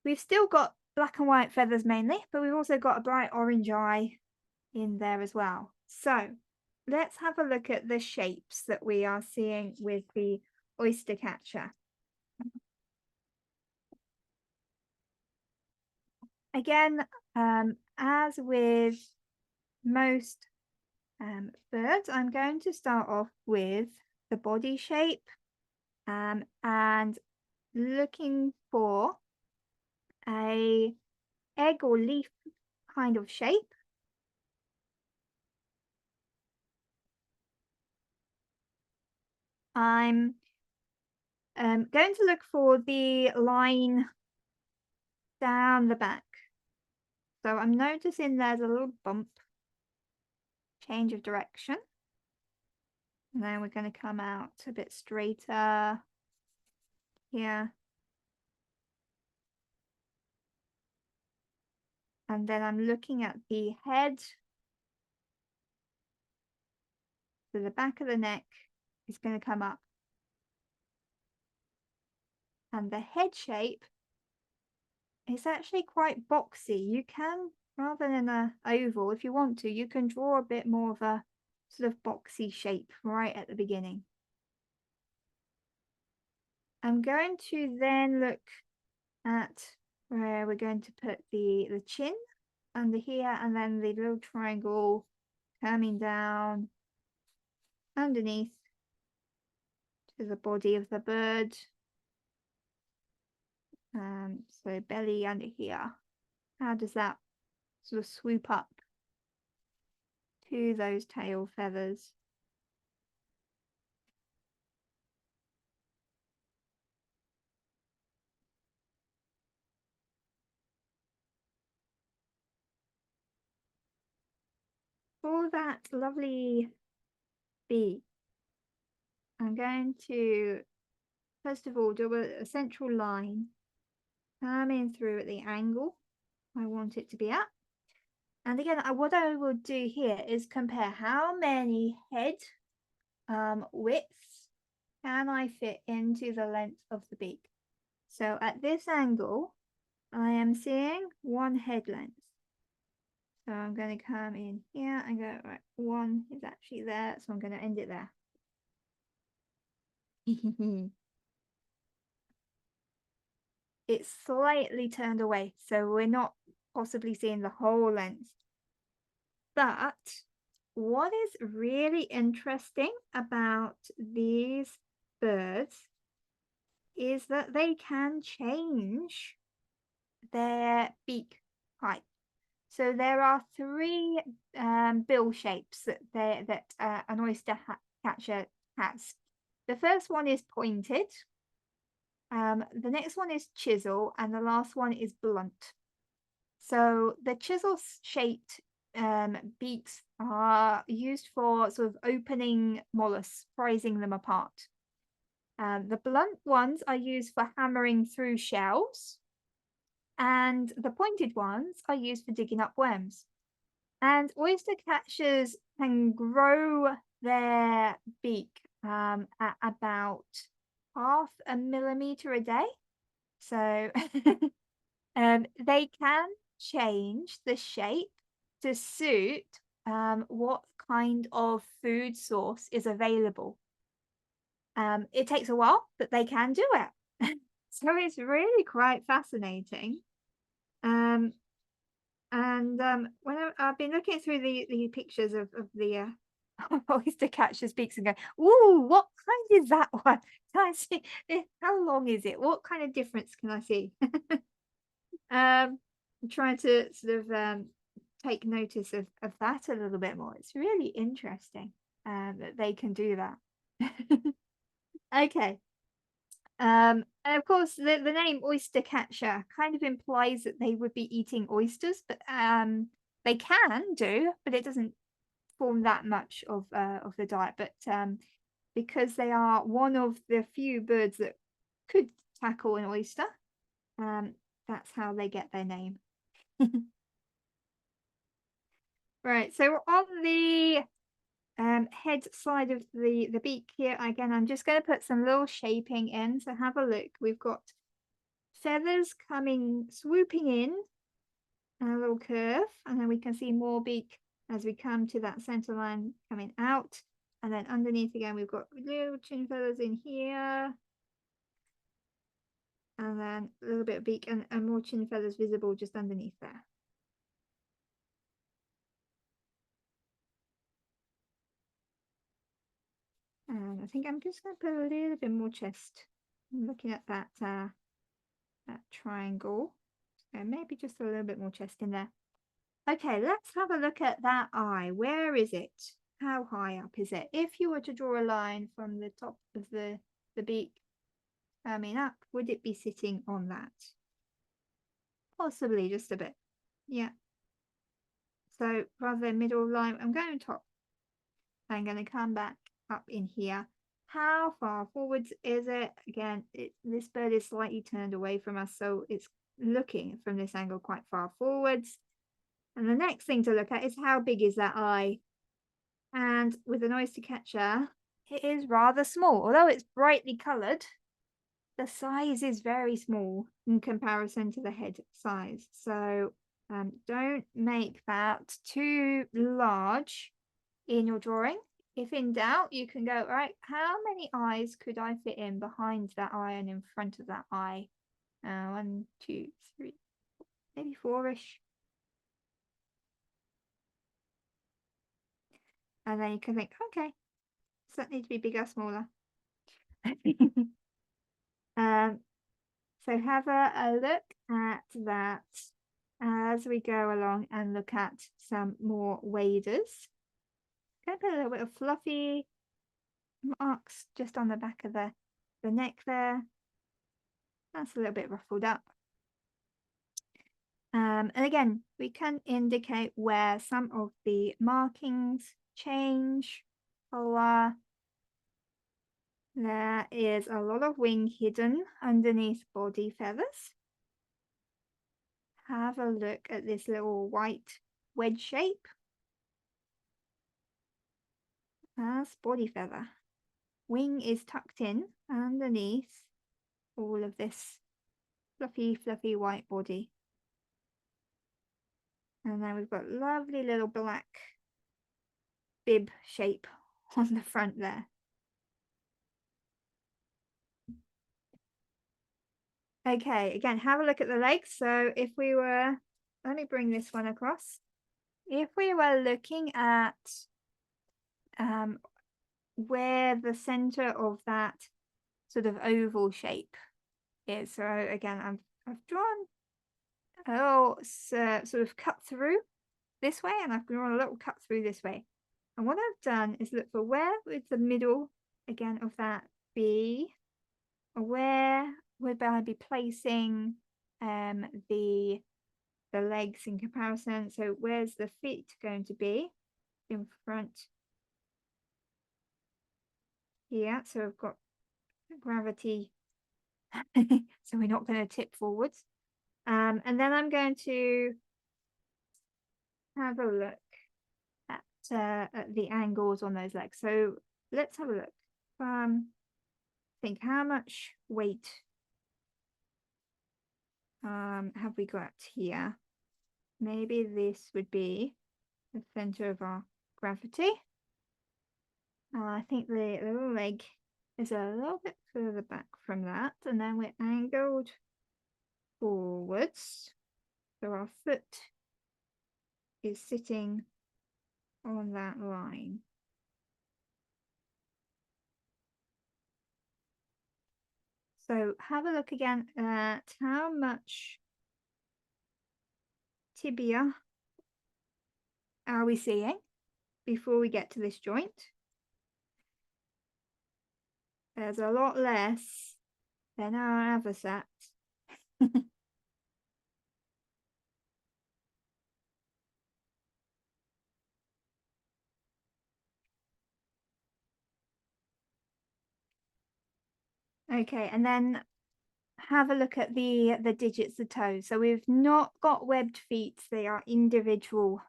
We've still got black and white feathers mainly, but we've also got a bright orange eye in there as well. So let's have a look at the shapes that we are seeing with the oystercatcher. Again, as with most birds, I'm going to start off with the body shape and looking for a egg or leaf kind of shape. I'm going to look for the line down the back. So I'm noticing there's a little bump, change of direction. And then we're going to come out a bit straighter here. And then I'm looking at the head. So the back of the neck is going to come up. And the head shape is actually quite boxy. You can, rather than a oval, if you want to, you can draw a bit more of a sort of boxy shape right at the beginning. I'm going to then look at where we're going to put the chin under here, and then the little triangle coming down underneath to the body of the bird. So belly under here. How does that sort of swoop up to those tail feathers? For that lovely beak, I'm going to first of all do a central line coming through at the angle I want it to be at. And again, what I will do here is compare how many head widths can I fit into the length of the beak. So at this angle, I am seeing one head length. So I'm going to come in here and go, right, one is actually there, so I'm going to end it there. It's slightly turned away, so we're not possibly seeing the whole length. But what is really interesting about these birds is that they can change their beak height. So there are three bill shapes that an oyster catcher has. The first one is pointed, the next one is chisel, and the last one is blunt. So the chisel-shaped beaks are used for sort of opening mollusks, prizing them apart. The blunt ones are used for hammering through shells, and the pointed ones are used for digging up worms. And oyster catchers can grow their beak at about 0.5 millimeter a day. So they can change the shape to suit what kind of food source is available. It takes a while, but they can do it. So it's really quite fascinating. When I've been looking through the pictures of the oyster catcher's beaks and go, ooh, what kind is that one? Can I see how long is it? What kind of difference can I see? I'm trying to sort of take notice of that a little bit more. It's really interesting that they can do that. Okay. And of course, the name oyster catcher kind of implies that they would be eating oysters, but they can do, but it doesn't form that much of the diet. But because they are one of the few birds that could tackle an oyster, that's how they get their name. Right, so on the head side of the beak here, again, I'm just going to put some little shaping in. So have a look. We've got feathers coming, swooping in, and a little curve, and then we can see more beak as we come to that center line coming out. And then underneath again, we've got little chin feathers in here. And then a little bit of beak and more chin feathers visible just underneath there. And I think I'm just going to put a little bit more chest. I'm looking at that triangle. So maybe just a little bit more chest in there. Okay, let's have a look at that eye. Where is it? How high up is it? If you were to draw a line from the top of the beak coming up, would it be sitting on that? Possibly just a bit. Yeah. So rather than middle line, I'm going top. I'm going to come back up in here. How far forwards is it? Again, this bird is slightly turned away from us, so it's looking from this angle quite far forwards. And the next thing to look at is how big is that eye? And with an oyster catcher, it is rather small. Although it's brightly coloured, the size is very small in comparison to the head size. So don't make that too large in your drawing. If in doubt, you can go, right, how many eyes could I fit in behind that eye and in front of that eye? 1, 2, 3, maybe 4-ish. And then you can think, okay, does that need to be bigger, smaller? So have a look at that as we go along and look at some more waders. Going to put a little bit of fluffy marks just on the back of the neck there. That's a little bit ruffled up. And again, we can indicate where some of the markings change color. There is a lot of wing hidden underneath body feathers. Have a look at this little white wedge shape. That's body feather. Wing is tucked in underneath all of this fluffy white body. And then we've got lovely little black bib shape on the front there. Okay, again, have a look at the legs. So if we were, let me bring this one across. If we were looking at where the center of that sort of oval shape is, so again, I've drawn a little sort of cut through this way, and I've drawn a little cut through this way. And what I've done is look for where would the middle again of that be, or where would I be placing the legs in comparison. So where's the feet going to be in front here? So I've got gravity so we're not going to tip forwards. And then I'm going to have a look at the angles on those legs. So let's have a look. Think how much weight have we got here? Maybe this would be the center of our gravity. I think the little leg is a little bit further back from that, and then we're angled forwards. So our foot is sitting on that line. So have a look again at how much tibia are we seeing before we get to this joint. There's a lot less than our avocet. Okay, and then have a look at the digits, the toes. So we've not got webbed feet, they are individual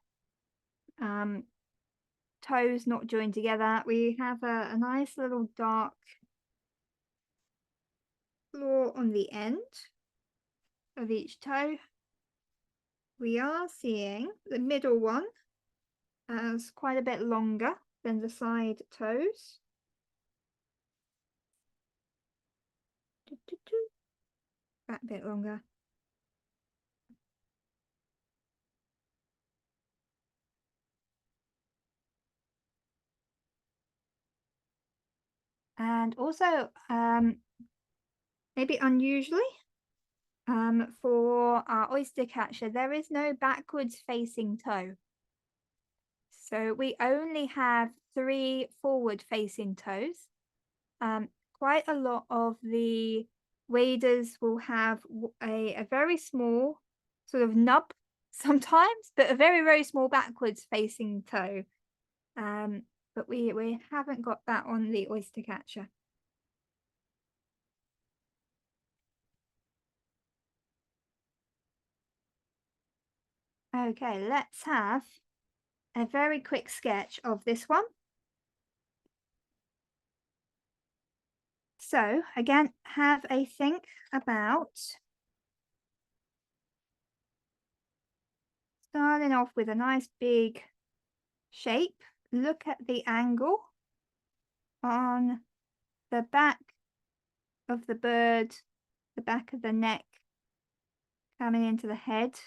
toes not joined together. We have a nice little dark claw on the end of each toe. We are seeing the middle one as quite a bit longer than the side toes. That bit longer. And also, maybe unusually, for our oyster catcher, there is no backwards facing toe. So we only have 3 forward facing toes. Quite a lot of the waders will have a very small sort of nub sometimes, but a very small backwards facing toe. But we haven't got that on the oyster catcher. Okay, let's have a very quick sketch of this one. So again, have a think about starting off with a nice big shape. Look at the angle on the back of the bird, the back of the neck coming into the head.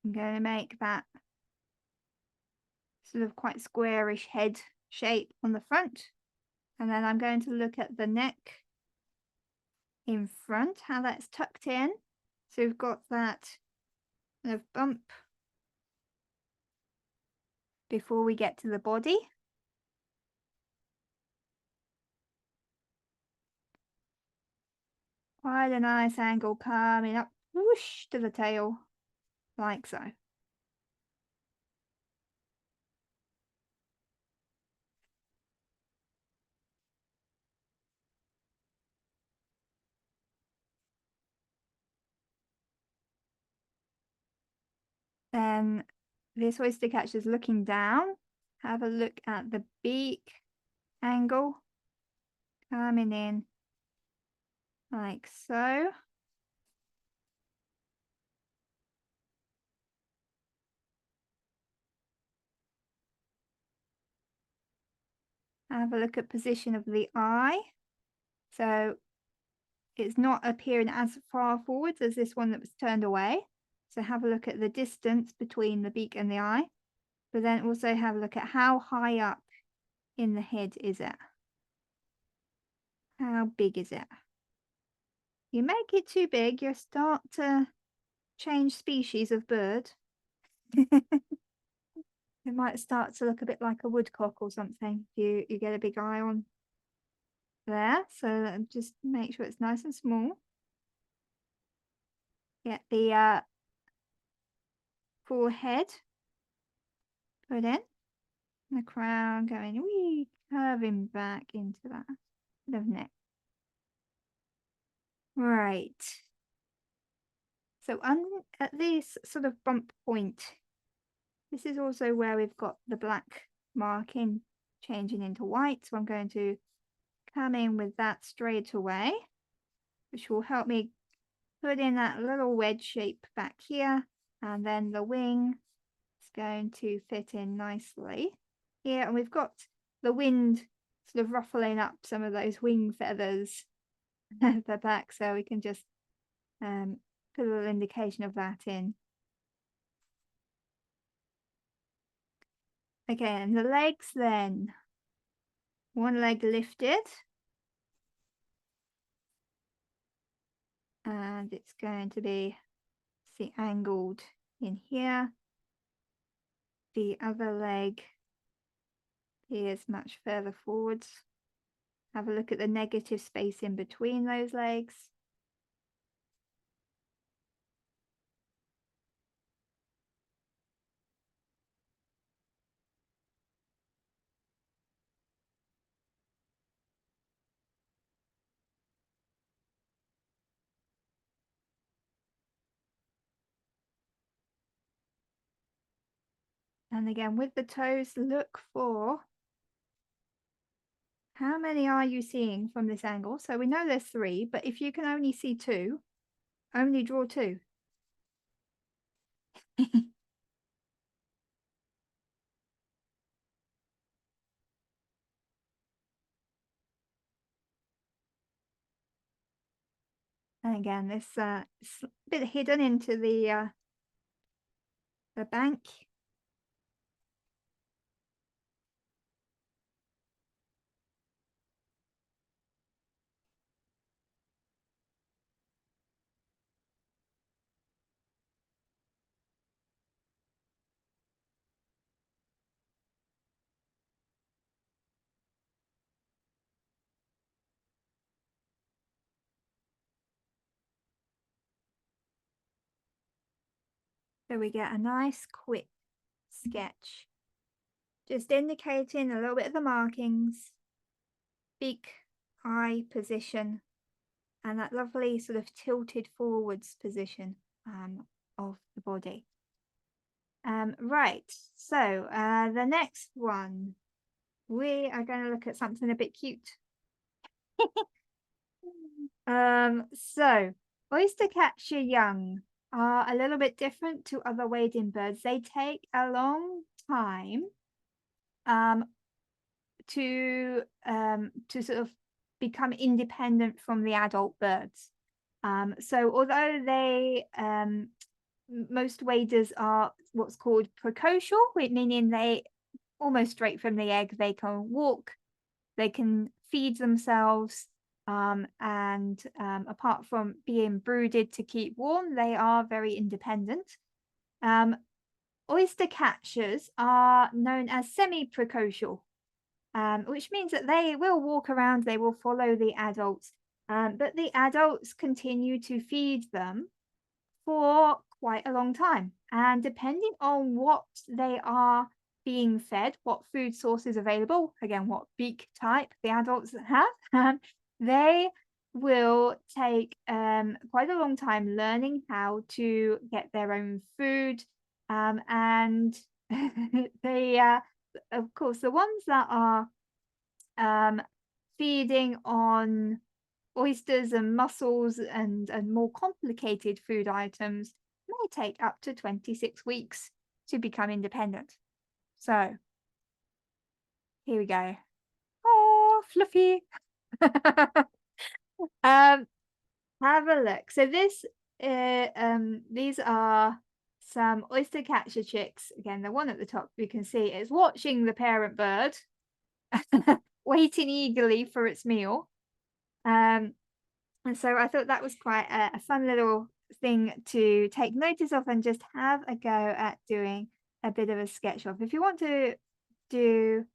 I'm going to make that sort of quite squarish head shape on the front. And then I'm going to look at the neck in front, how that's tucked in. So we've got that kind of bump before we get to the body. Quite a nice angle coming up, whoosh, to the tail, like so. Then this oyster catcher is looking down. Have a look at the beak angle coming in like so. Have a look at position of the eye. So it's not appearing as far forwards as this one that was turned away. So have a look at the distance between the beak and the eye, but then also have a look at how high up in the head is it? How big is it? You make it too big, you start to change species of bird. It might start to look a bit like a woodcock or something. You get a big eye on there, so just make sure it's nice and small. Get the forehead put in, the crown going wee, curving back into that bit of neck. Right. So at this sort of bump point, this is also where we've got the black marking changing into white. So I'm going to come in with that straight away, which will help me put in that little wedge shape back here. And then the wing is going to fit in nicely here. And we've got the wind sort of ruffling up some of those wing feathers at the back. So we can just put a little indication of that in. Okay, and the legs then. One leg lifted. And it's going to be, see, angled in here. The other leg is much further forwards. Have a look at the negative space in between those legs. And again, with the toes, look for how many are you seeing from this angle. So we know there's 3, but if you can only see 2, only draw 2. And again, this is a bit hidden into the bank. So we get a nice quick sketch, just indicating a little bit of the markings, beak, eye position, and that lovely sort of tilted forwards position of the body. Right, so the next one, we are going to look at something a bit cute. So oystercatcher young are a little bit different to other wading birds. They take a long time to sort of become independent from the adult birds. So although they most waders are what's called precocial, meaning they almost straight from the egg, they can walk, they can feed themselves, and apart from being brooded to keep warm, they are very independent. Oyster catchers are known as semi-precocial, which means that they will walk around, they will follow the adults, but the adults continue to feed them for quite a long time. And depending on what they are being fed, what food source is available, again, what beak type the adults have, they will take quite a long time learning how to get their own food. And they, of course, the ones that are feeding on oysters and mussels and more complicated food items may take up to 26 weeks to become independent. So here we go. Oh, fluffy. Have a look. So these are some oyster catcher chicks. Again, the one at the top you can see is watching the parent bird, waiting eagerly for its meal. And so I thought that was quite a fun little thing to take notice of and just have a go at doing a bit of a sketch of. If you want to do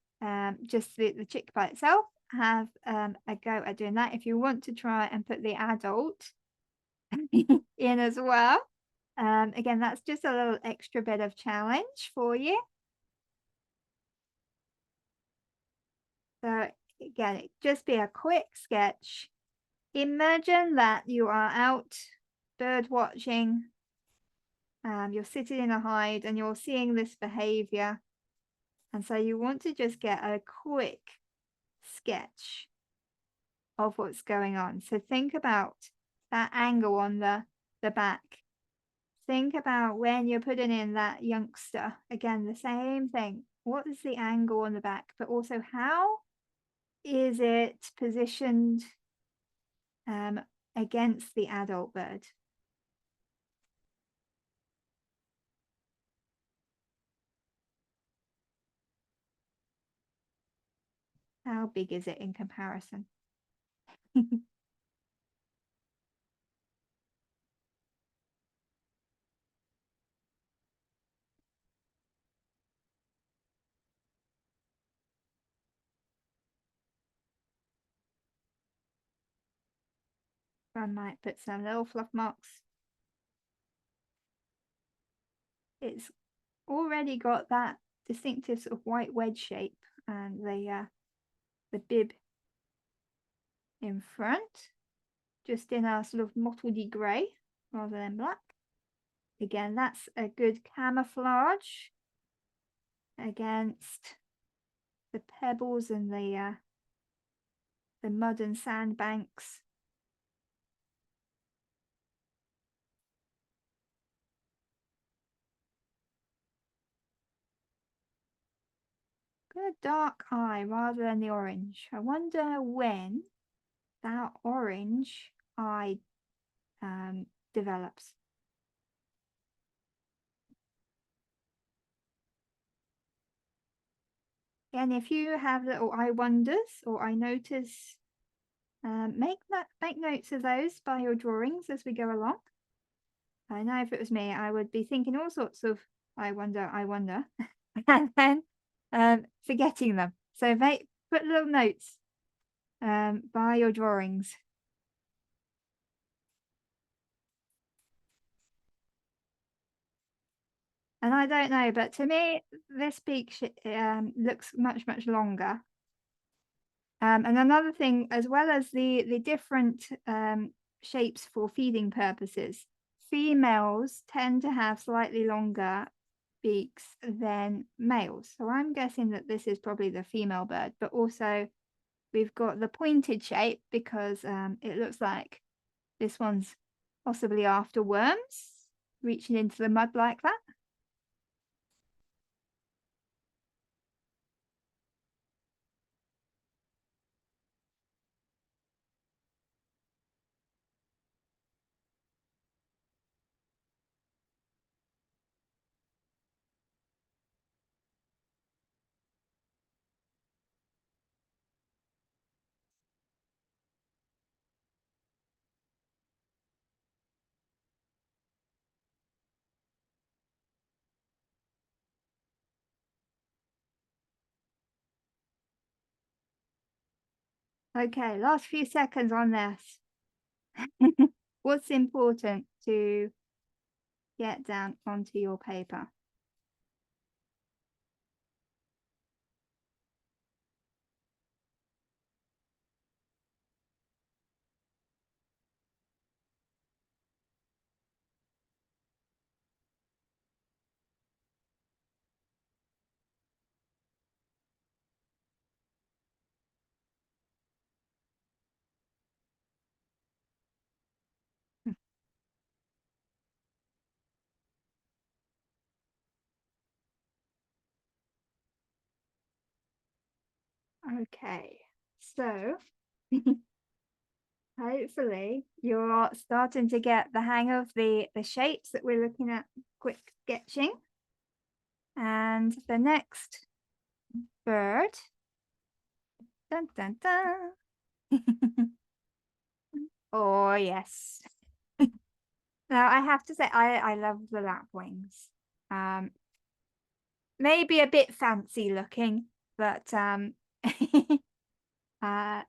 just the chick by itself, have a go at doing that. If you want to try and put the adult in as well, again, that's just a little extra bit of challenge for you. So again, it just be a quick sketch. Imagine that you are out bird watching. You're sitting in a hide and you're seeing this behavior. And so you want to just get a quick sketch of what's going on. So think about that angle on the back. Think about when you're putting in that youngster. Again, the same thing. What is the angle on the back? But also how is it positioned against the adult bird? How big is it in comparison? I might put some little fluff marks. It's already got that distinctive sort of white wedge shape and the bib in front, just in a sort of mottledy grey rather than black. Again, that's a good camouflage against the pebbles and the mud and sand banks. Got a dark eye rather than the orange. I wonder when that orange eye develops. And if you have little I wonders or I notice, make notes of those by your drawings as we go along. I know if it was me, I would be thinking all sorts of I wonder, and then forgetting them. So put little notes by your drawings. And I don't know, but to me, this beak looks much, much longer. And another thing, as well as the different shapes for feeding purposes, females tend to have slightly longer beaks than males. So I'm guessing that this is probably the female bird, but also we've got the pointed shape because it looks like this one's possibly after worms, reaching into the mud like that. Okay, last few seconds on this. What's important to get down onto your paper? Okay, so hopefully you're starting to get the hang of the shapes that we're looking at quick sketching. And the next bird, dun dun dun. Oh yes. Now I have to say I love the lapwings. Maybe a bit fancy looking, but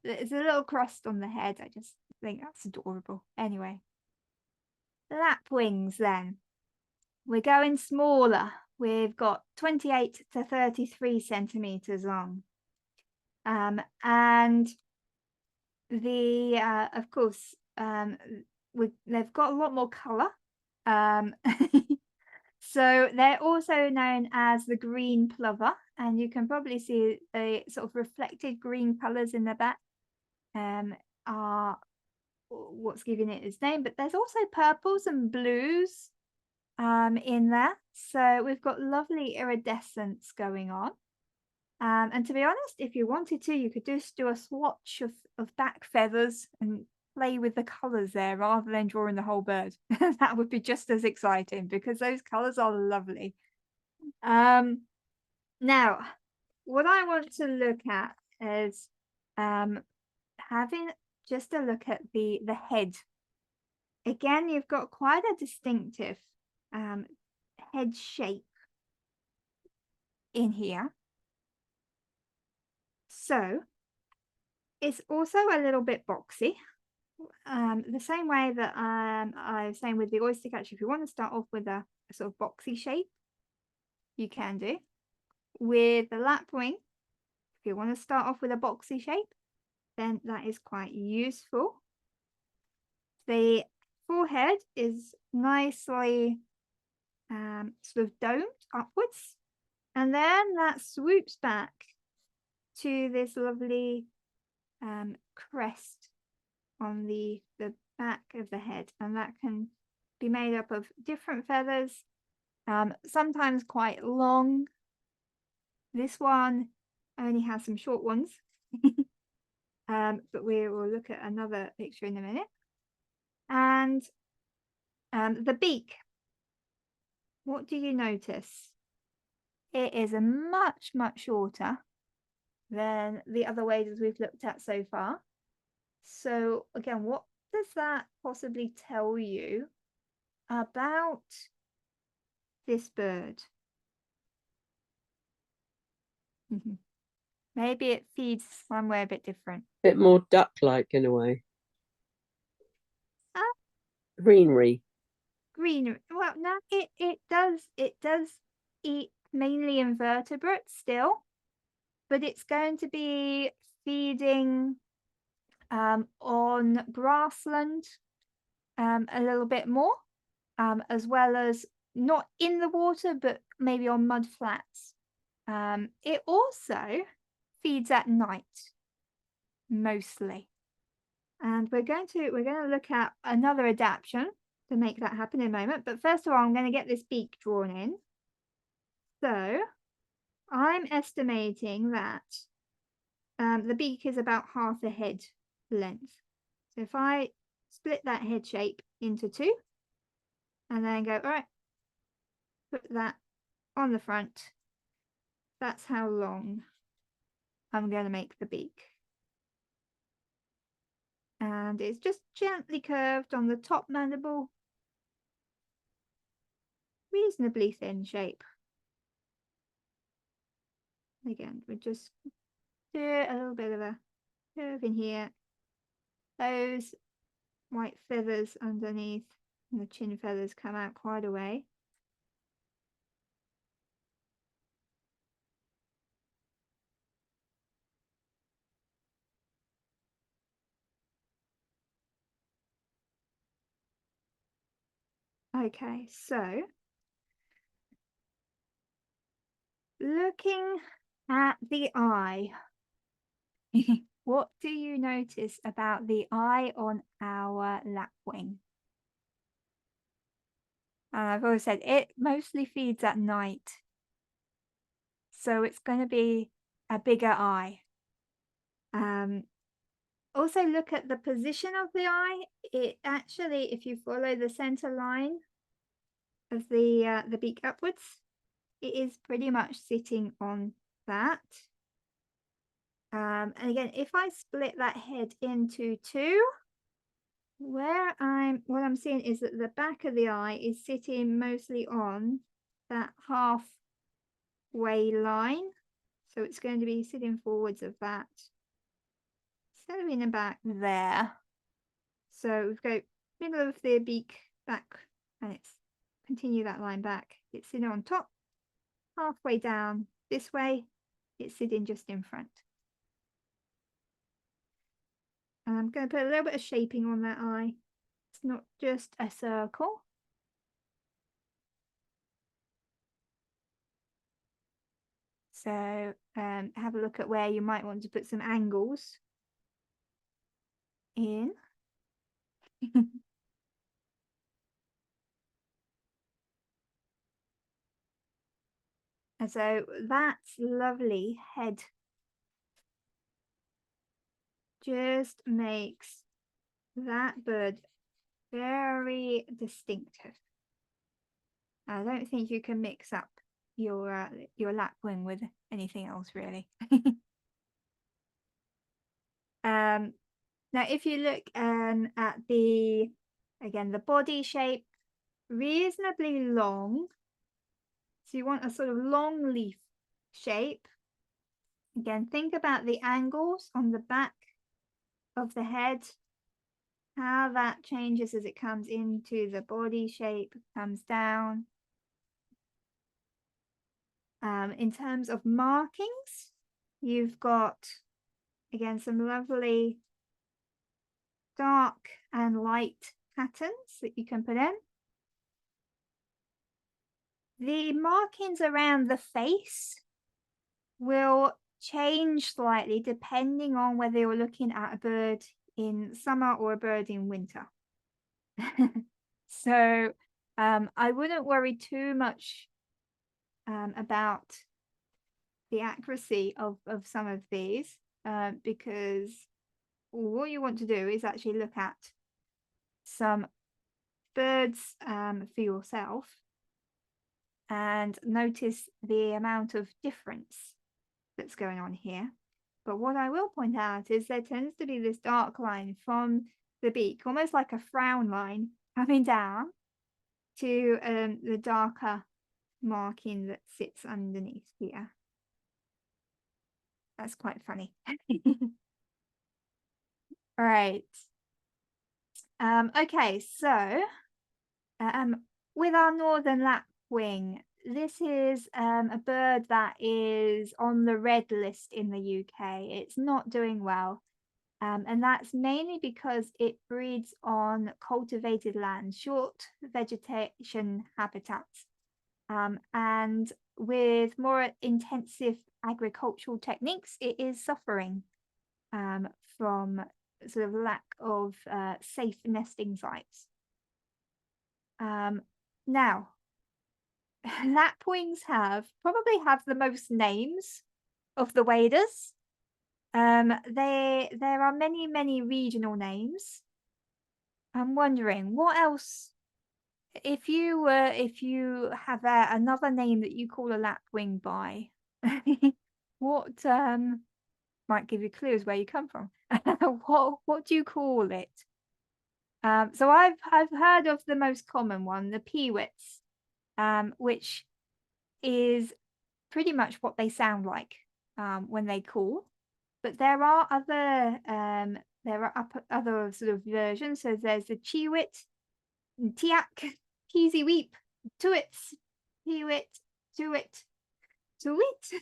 there's a little crust on the head. I just think that's adorable. Anyway, lapwings then. We're going smaller. We've got 28 to 33 centimeters long. And the of course they've got a lot more color. So they're also known as the green plover, and you can probably see the sort of reflected green colors in the back are what's giving it its name. But there's also purples and blues in there, so we've got lovely iridescence going on. And to be honest, if you wanted to, you could just do a swatch of back feathers and play with the colors there rather than drawing the whole bird. That would be just as exciting because those colors are lovely. Now, what I want to look at is having just a look at the head. Again, you've got quite a distinctive head shape in here. So it's also a little bit boxy. The same way that I was saying with the oyster catcher, if you want to start off with a sort of boxy shape, you can do. With the lapwing, if you want to start off with a boxy shape, then that is quite useful. The forehead is nicely sort of domed upwards, and then that swoops back to this lovely crest on the back of the head, and that can be made up of different feathers, sometimes quite long. This one only has some short ones. But we will look at another picture in a minute. And the beak, what do you notice? It is a much shorter than the other waders we've looked at so far. So again, what does that possibly tell you about this bird? Maybe it feeds somewhere a bit different. Bit more duck-like in a way. Uh, Greenery. Greenery. Well, no, it does eat mainly invertebrates still, but it's going to be feeding on grassland a little bit more, as well as not in the water, but maybe on mud flats. It also feeds at night, mostly. And we're going to look at another adaptation to make that happen in a moment. But first of all, I'm going to get this beak drawn in. So I'm estimating that the beak is about half a head length. So if I split that head shape into two and then go, all right, put that on the front, that's how long I'm going to make the beak. And it's just gently curved on the top mandible, reasonably thin shape. Again, we just do a little bit of a curve in here. Those white feathers underneath and the chin feathers come out quite a way. Okay, so looking at the eye, what do you notice about the eye on our lapwing? I've always said it mostly feeds at night, so it's going to be a bigger eye. Also look at the position of the eye. It actually, if you follow the center line of the beak upwards, it is pretty much sitting on that. And again, if I split that head into two, what I'm seeing is that the back of the eye is sitting mostly on that halfway line. So it's going to be sitting forwards of that. Instead of in the back there. So we've got middle of the beak back, and it's continue that line back. It's sitting on top, halfway down this way, it's sitting just in front. And I'm going to put a little bit of shaping on that eye. It's not just a circle. So have a look at where you might want to put some angles in. And so that's lovely head. Just makes that bird very distinctive. I don't think you can mix up your lapwing with anything else, really. Now, if you look at the body shape, reasonably long. So you want a sort of long leaf shape. Again, think about the angles on the back of the head, how that changes as it comes into the body shape, comes down. In terms of markings, you've got, again, some lovely dark and light patterns that you can put in. The markings around the face will change slightly depending on whether you're looking at a bird in summer or a bird in winter. So I wouldn't worry too much about the accuracy of some of these because what you want to do is actually look at some birds for yourself and notice the amount of difference that's going on here. But what I will point out is there tends to be this dark line from the beak, almost like a frown line coming down to the darker marking that sits underneath here. That's quite funny. All right. Okay, so with our northern lapwing, this is a bird that is on the red list in the UK. It's not doing well. And that's mainly because it breeds on cultivated land, short vegetation habitats. And with more intensive agricultural techniques, it is suffering from sort of lack of safe nesting sites. Now, lapwings probably have the most names of the waders. There are many regional names. I'm wondering what else, if you have another name that you call a lapwing by, what might give you clues where you come from. What do you call it? So I've heard of the most common one, the peewits, which is pretty much what they sound like when they call. But there are other sort of versions. So there's the Chewit, Tiak, Peasy Weep, Tuits, Peewit, Tuit, Tuit,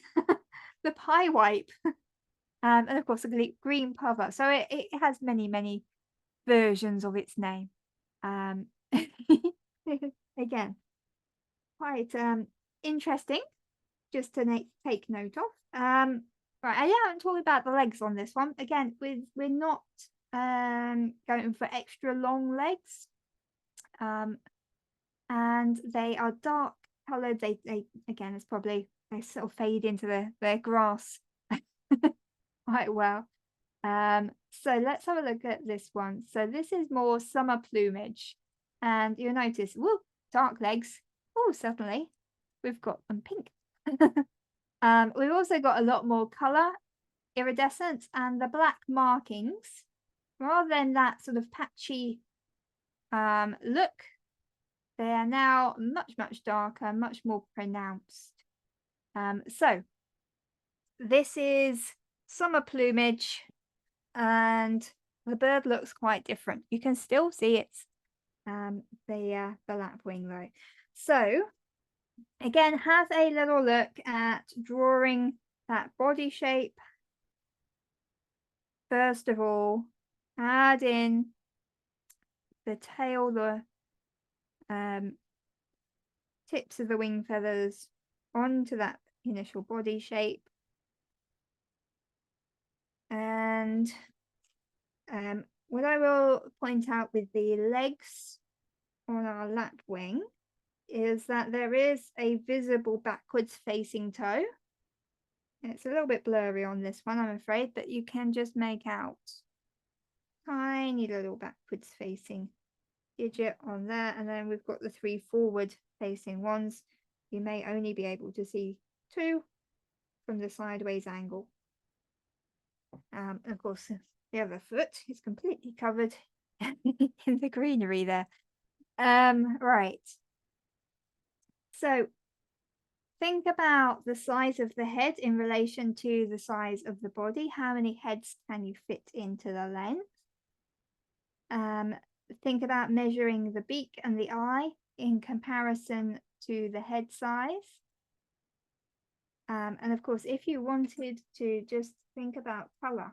the Pie Wipe, and of course the green plover. So it has many versions of its name. Again, quite interesting, just to take note of. Right, I haven't talked about the legs on this one. Again, we're not going for extra long legs. And they are dark coloured. They again, it's probably they sort of fade into their grass quite well. So let's have a look at this one. So this is more summer plumage, and you'll notice, whoa, dark legs. Oh, suddenly we've got them pink. We've also got a lot more colour, iridescence, and the black markings, rather than that sort of patchy look. They are now much darker, much more pronounced. So this is summer plumage, and the bird looks quite different. You can still see it's the lapwing though. So again, have a little look at drawing that body shape. First of all, add in the tail, the tips of the wing feathers onto that initial body shape. And what I will point out with the legs on our lapwing is that there is a visible backwards facing toe. It's a little bit blurry on this one, I'm afraid, but you can just make out tiny little backwards facing digit on there. And then we've got the 3 forward facing ones. You may only be able to see 2 from the sideways angle. And of course, the other foot is completely covered in the greenery there. Right. So think about the size of the head in relation to the size of the body. How many heads can you fit into the length? Think about measuring the beak and the eye in comparison to the head size. And of course, if you wanted to just think about colour,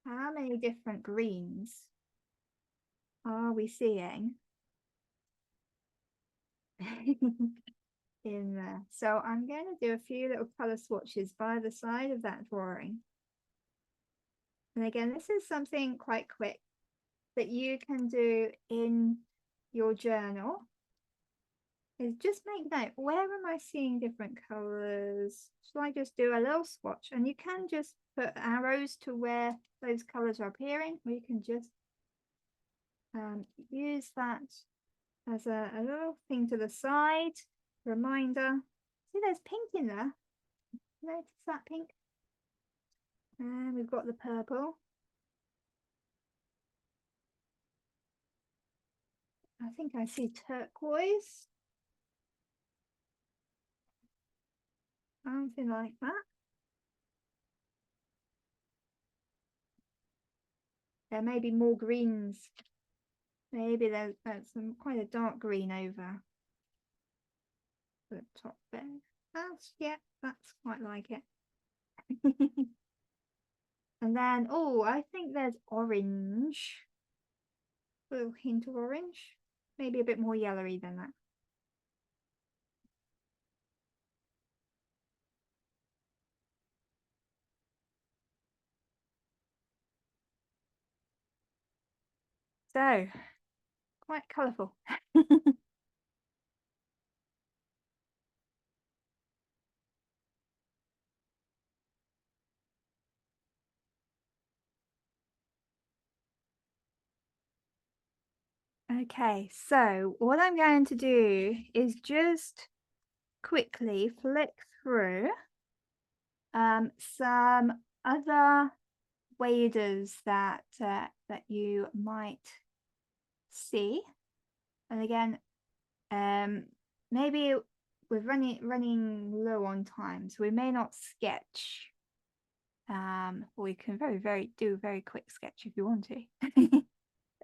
how many different greens are we seeing in there? So I'm going to do a few little colour swatches by the side of that drawing. And again, this is something quite quick that you can do in your journal. Is just make note, where am I seeing different colours? Shall I just do a little swatch? And you can just put arrows to where those colours are appearing, or you can just use that as a little thing to the side, reminder. See, there's pink in there. Notice that pink? And we've got the purple. I think I see turquoise. Something like that. There may be more greens. Maybe there's some quite a dark green over the top there. That's quite like it. And then, oh, I think there's orange. A little hint of orange. Maybe a bit more yellowy than that. So, quite colourful. Okay, so what I'm going to do is just quickly flick through some other waders that that you might see. And again, maybe we're running low on time, so we may not sketch. We can do a very quick sketch if you want to.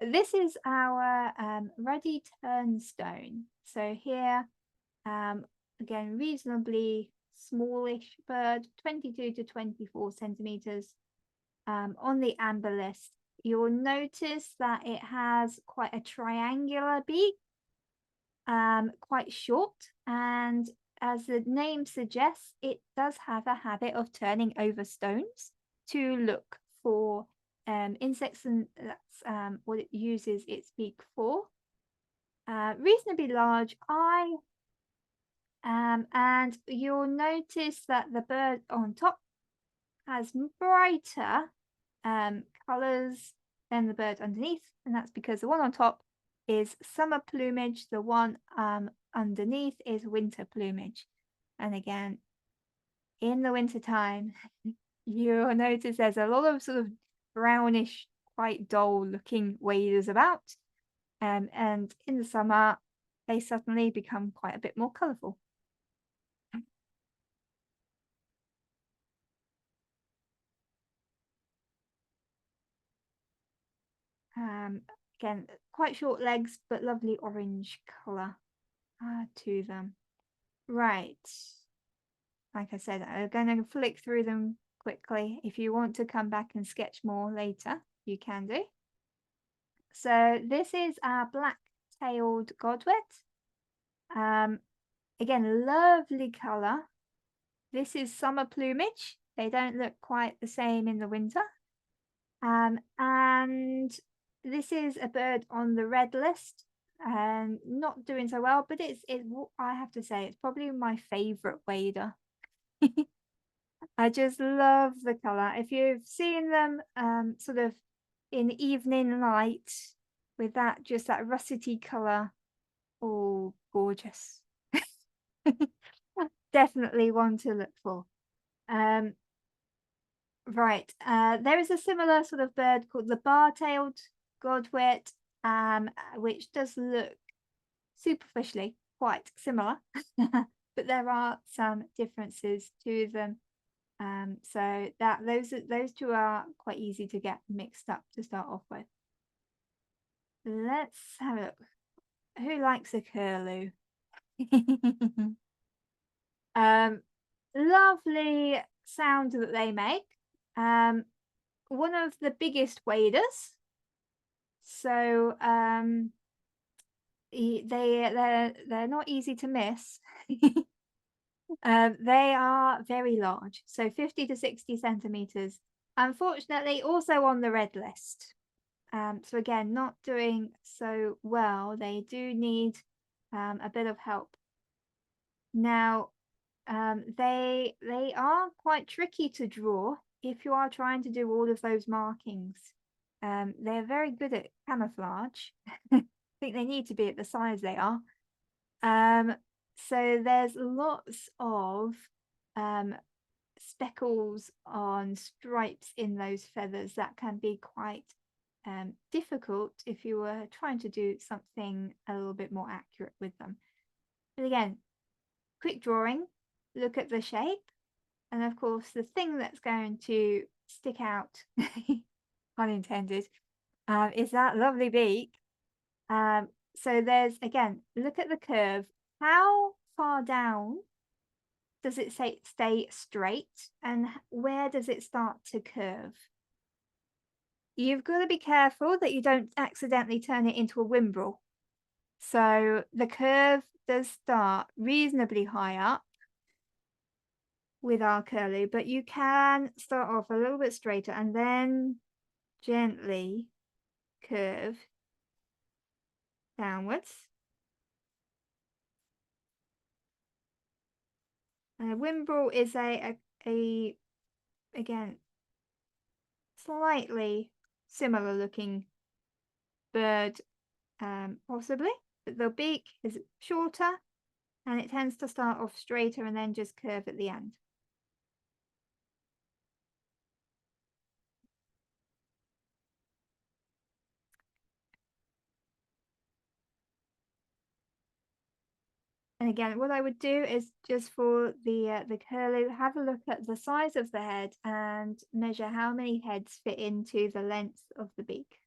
This is our ruddy turnstone. So here, again, reasonably smallish bird, 22 to 24 centimeters. On the amber list, you'll notice that it has quite a triangular beak, quite short, and as the name suggests, it does have a habit of turning over stones to look for insects, and that's what it uses its beak for. Reasonably large eye, and you'll notice that the bird on top has brighter colors than the bird underneath, and that's because the one on top is summer plumage, the one underneath is winter plumage. And again, in the winter time, you'll notice there's a lot of sort of brownish, quite dull looking waders about, and in the summer they suddenly become quite a bit more colorful. Again, quite short legs, but lovely orange color to them. Right. Like I said, I'm going to flick through them quickly. If you want to come back and sketch more later, you can do. So this is our black-tailed godwit. Again, lovely color. This is summer plumage. They don't look quite the same in the winter. And this is a bird on the red list, and not doing so well, but I have to say it's probably my favorite wader. I just love the color. If you've seen them sort of in evening light with that russety color, oh, gorgeous. Definitely one to look for. Right, there is a similar sort of bird called the bar-tailed godwit, which does look superficially quite similar, but there are some differences to them. So those two are quite easy to get mixed up to start off with. Let's have a look. Who likes a curlew? Lovely sound that they make. One of the biggest waders. So they're not easy to miss. They are very large, so 50 to 60 centimeters. Unfortunately, also on the red list. So again, not doing so well. They do need a bit of help. Now, they are quite tricky to draw if you are trying to do all of those markings. They're very good at camouflage. I think they need to be at the size they are. So there's lots of speckles on stripes in those feathers that can be quite difficult if you were trying to do something a little bit more accurate with them. But again, quick drawing, look at the shape, and of course the thing that's going to stick out, unintended, is that lovely beak. So there's, again, look at the curve. How far down does it stay straight, and where does it start to curve? You've got to be careful that you don't accidentally turn it into a wimbrel. So the curve does start reasonably high up with our curlew, but you can start off a little bit straighter and then gently curve downwards. And a wimbrel is a again, slightly similar looking bird, possibly, but the beak is shorter and it tends to start off straighter and then just curve at the end. And again, what I would do is just for the curlew, have a look at the size of the head and measure how many heads fit into the length of the beak.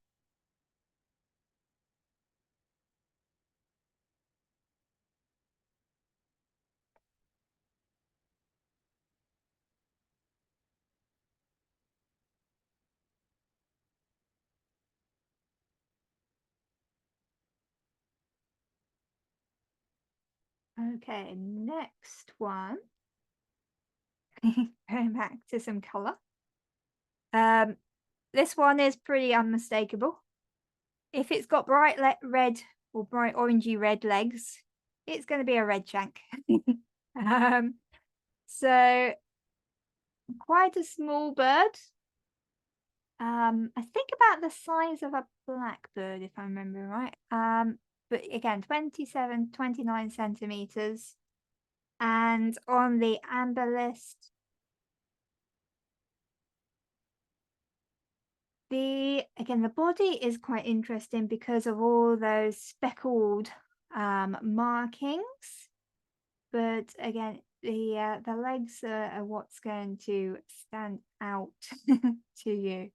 Okay, next one. Going back to some color. This one is pretty unmistakable. If it's got bright red or bright orangey red legs, it's going to be a redshank. So quite a small bird. I think about the size of a blackbird, if I remember right. But again, 27, 29 centimeters. And on the amber list, the body is quite interesting because of all those speckled markings. But again, the legs are what's going to stand out to you.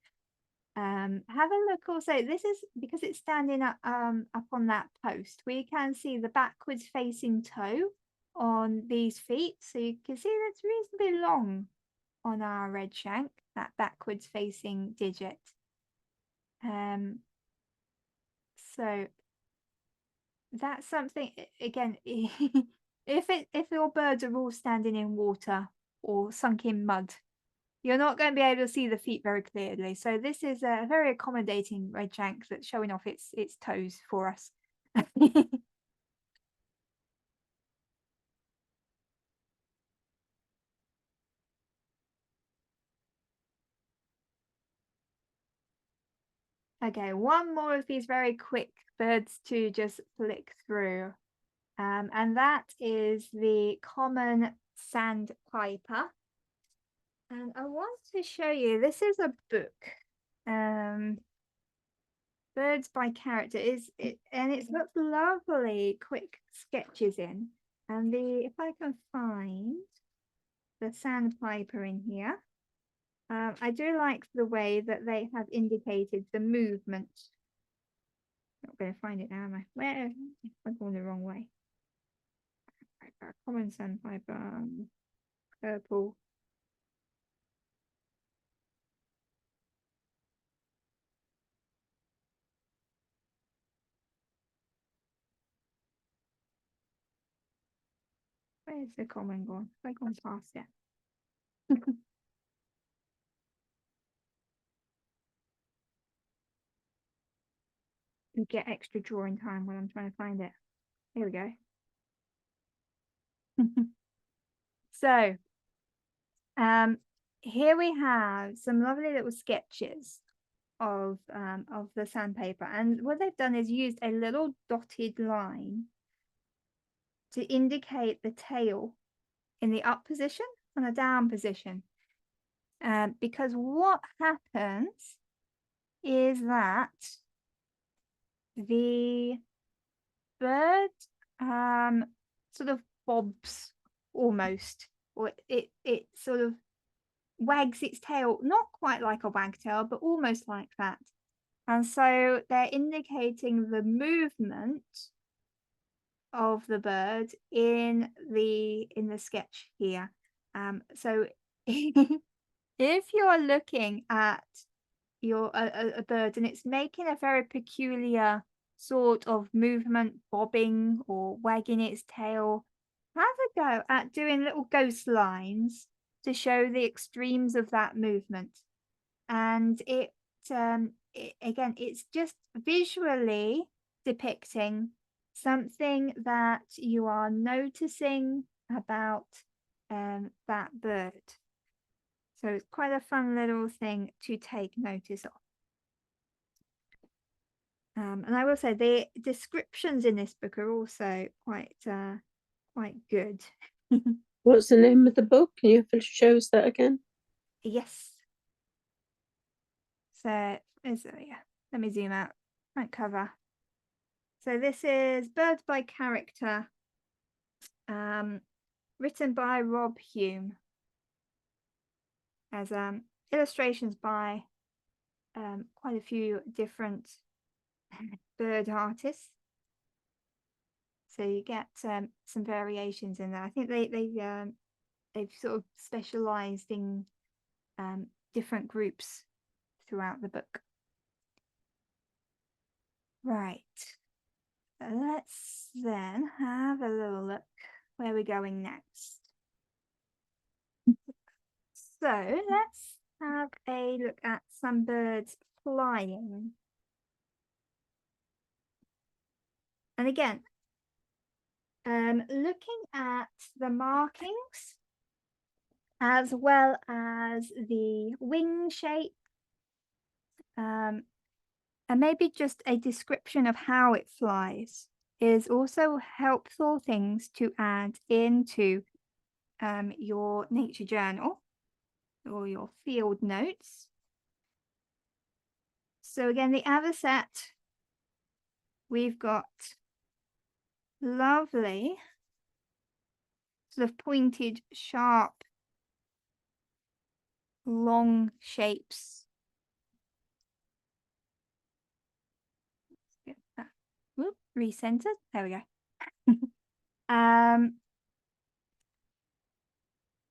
Have a look also. This is because it's standing up on that post. We can see the backwards facing toe on these feet, so you can see that's reasonably long on our redshank, that backwards facing digit. So that's something, again, if your birds are all standing in water or sunk in mud, you're not going to be able to see the feet very clearly. So this is a very accommodating redshank that's showing off its toes for us. Okay, one more of these very quick birds to just flick through. And that is the common sandpiper. And I want to show you, this is a book. Birds by Character and it's got lovely quick sketches in. And if I can find the sandpiper in here, I do like the way that they have indicated the movement. Not going to find it now, am I? Where? I'm going the wrong way. Common sandpiper, purple. Where's the common gone? Have I gone past it? You get extra drawing time while I'm trying to find it. Here we go. So, here we have some lovely little sketches of the sandpaper, and what they've done is used a little dotted line to indicate the tail in the up position and the down position. Because what happens is that the bird sort of bobs almost, or it sort of wags its tail, not quite like a wagtail, but almost like that. And so they're indicating the movement of the bird in the sketch here. So if you're looking at a bird and it's making a very peculiar sort of movement, bobbing or wagging its tail, have a go at doing little ghost lines to show the extremes of that movement. And again, it's just visually depicting something that you are noticing about that bird. So it's quite a fun little thing to take notice of. And I will say the descriptions in this book are also quite good. What's the name of the book? Can you show us that again? Yes. So yeah, let me zoom out. Front cover. So this is Birds by Character, written by Rob Hume. As illustrations by quite a few different bird artists. So you get some variations in there. I think they've sort of specialized in different groups throughout the book. Right. Let's then have a little look where we're going next. So let's have a look at some birds flying. And again, looking at the markings as well as the wing shape, and maybe just a description of how it flies is also helpful things to add into your nature journal or your field notes. So again, the avocet, we've got lovely sort of pointed, sharp, long shapes. Let's get that. Whoop, recentered. There we go.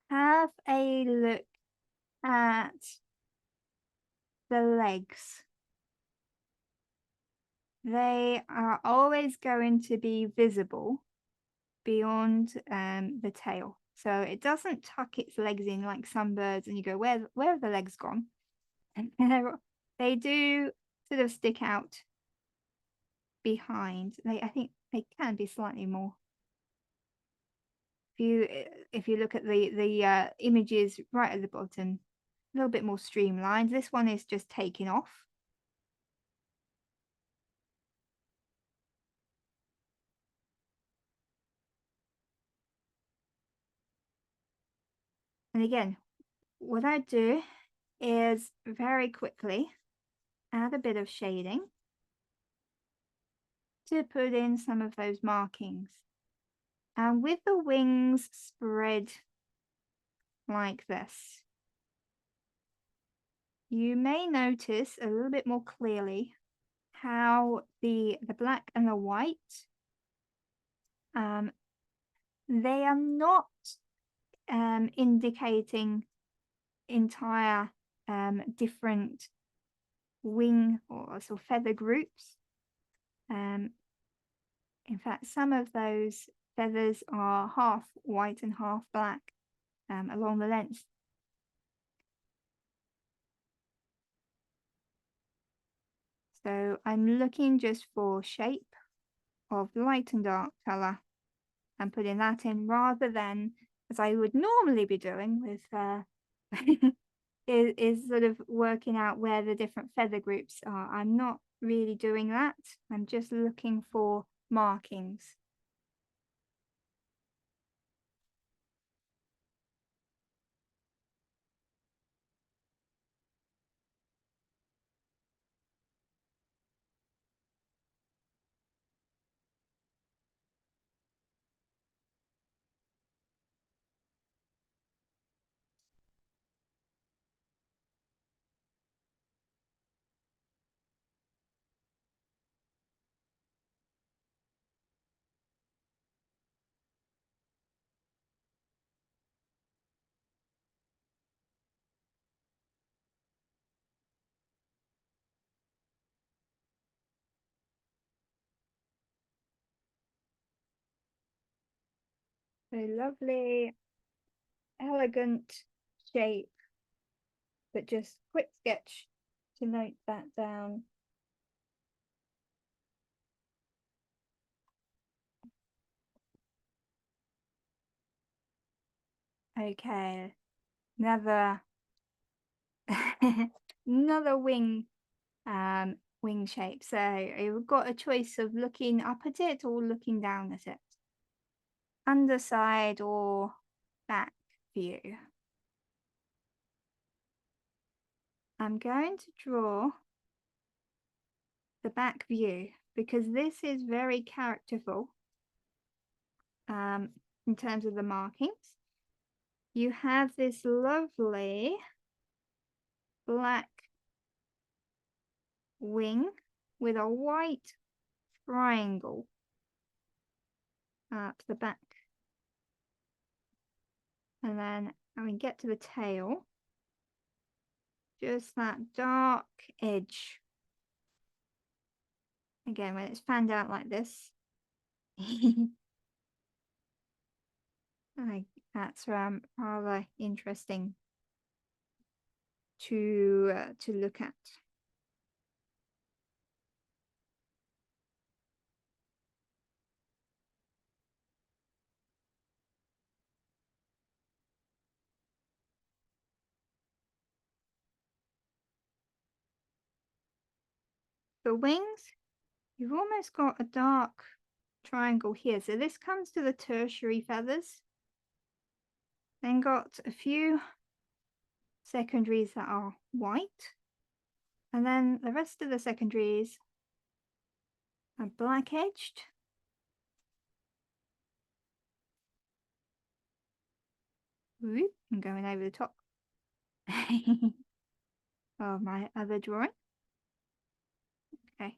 Have a look at the legs. They are always going to be visible beyond the tail. So it doesn't tuck its legs in like some birds and you go, where have the legs gone? And they do sort of stick out behind. I think they can be slightly more. If you look at the images right at the bottom, a little bit more streamlined. This one is just taking off. And again, what I do is very quickly add a bit of shading to put in some of those markings. And with the wings spread like this, you may notice a little bit more clearly how the black and the white, they are not indicating entire different wing or sort of feather groups. In fact, some of those feathers are half white and half black along the length. So I'm looking just for shape of light and dark color and putting that in rather than, as I would normally be doing with is sort of working out where the different feather groups are. I'm not really doing that. I'm just looking for markings. So lovely, elegant shape, but just quick sketch to note that down. Okay, another another wing shape. So you've got a choice of looking up at it or looking down at it, underside or back view. I'm going to draw the back view because this is very characterful in terms of the markings. You have this lovely black wing with a white triangle up the back. And then when we get to the tail, just that dark edge. Again, when it's fanned out like this, that's rather interesting to look at. The wings, you've almost got a dark triangle here. So this comes to the tertiary feathers. Then got a few secondaries that are white. And then the rest of the secondaries are black edged. Ooh, I'm going over the top of my other drawing. Okay.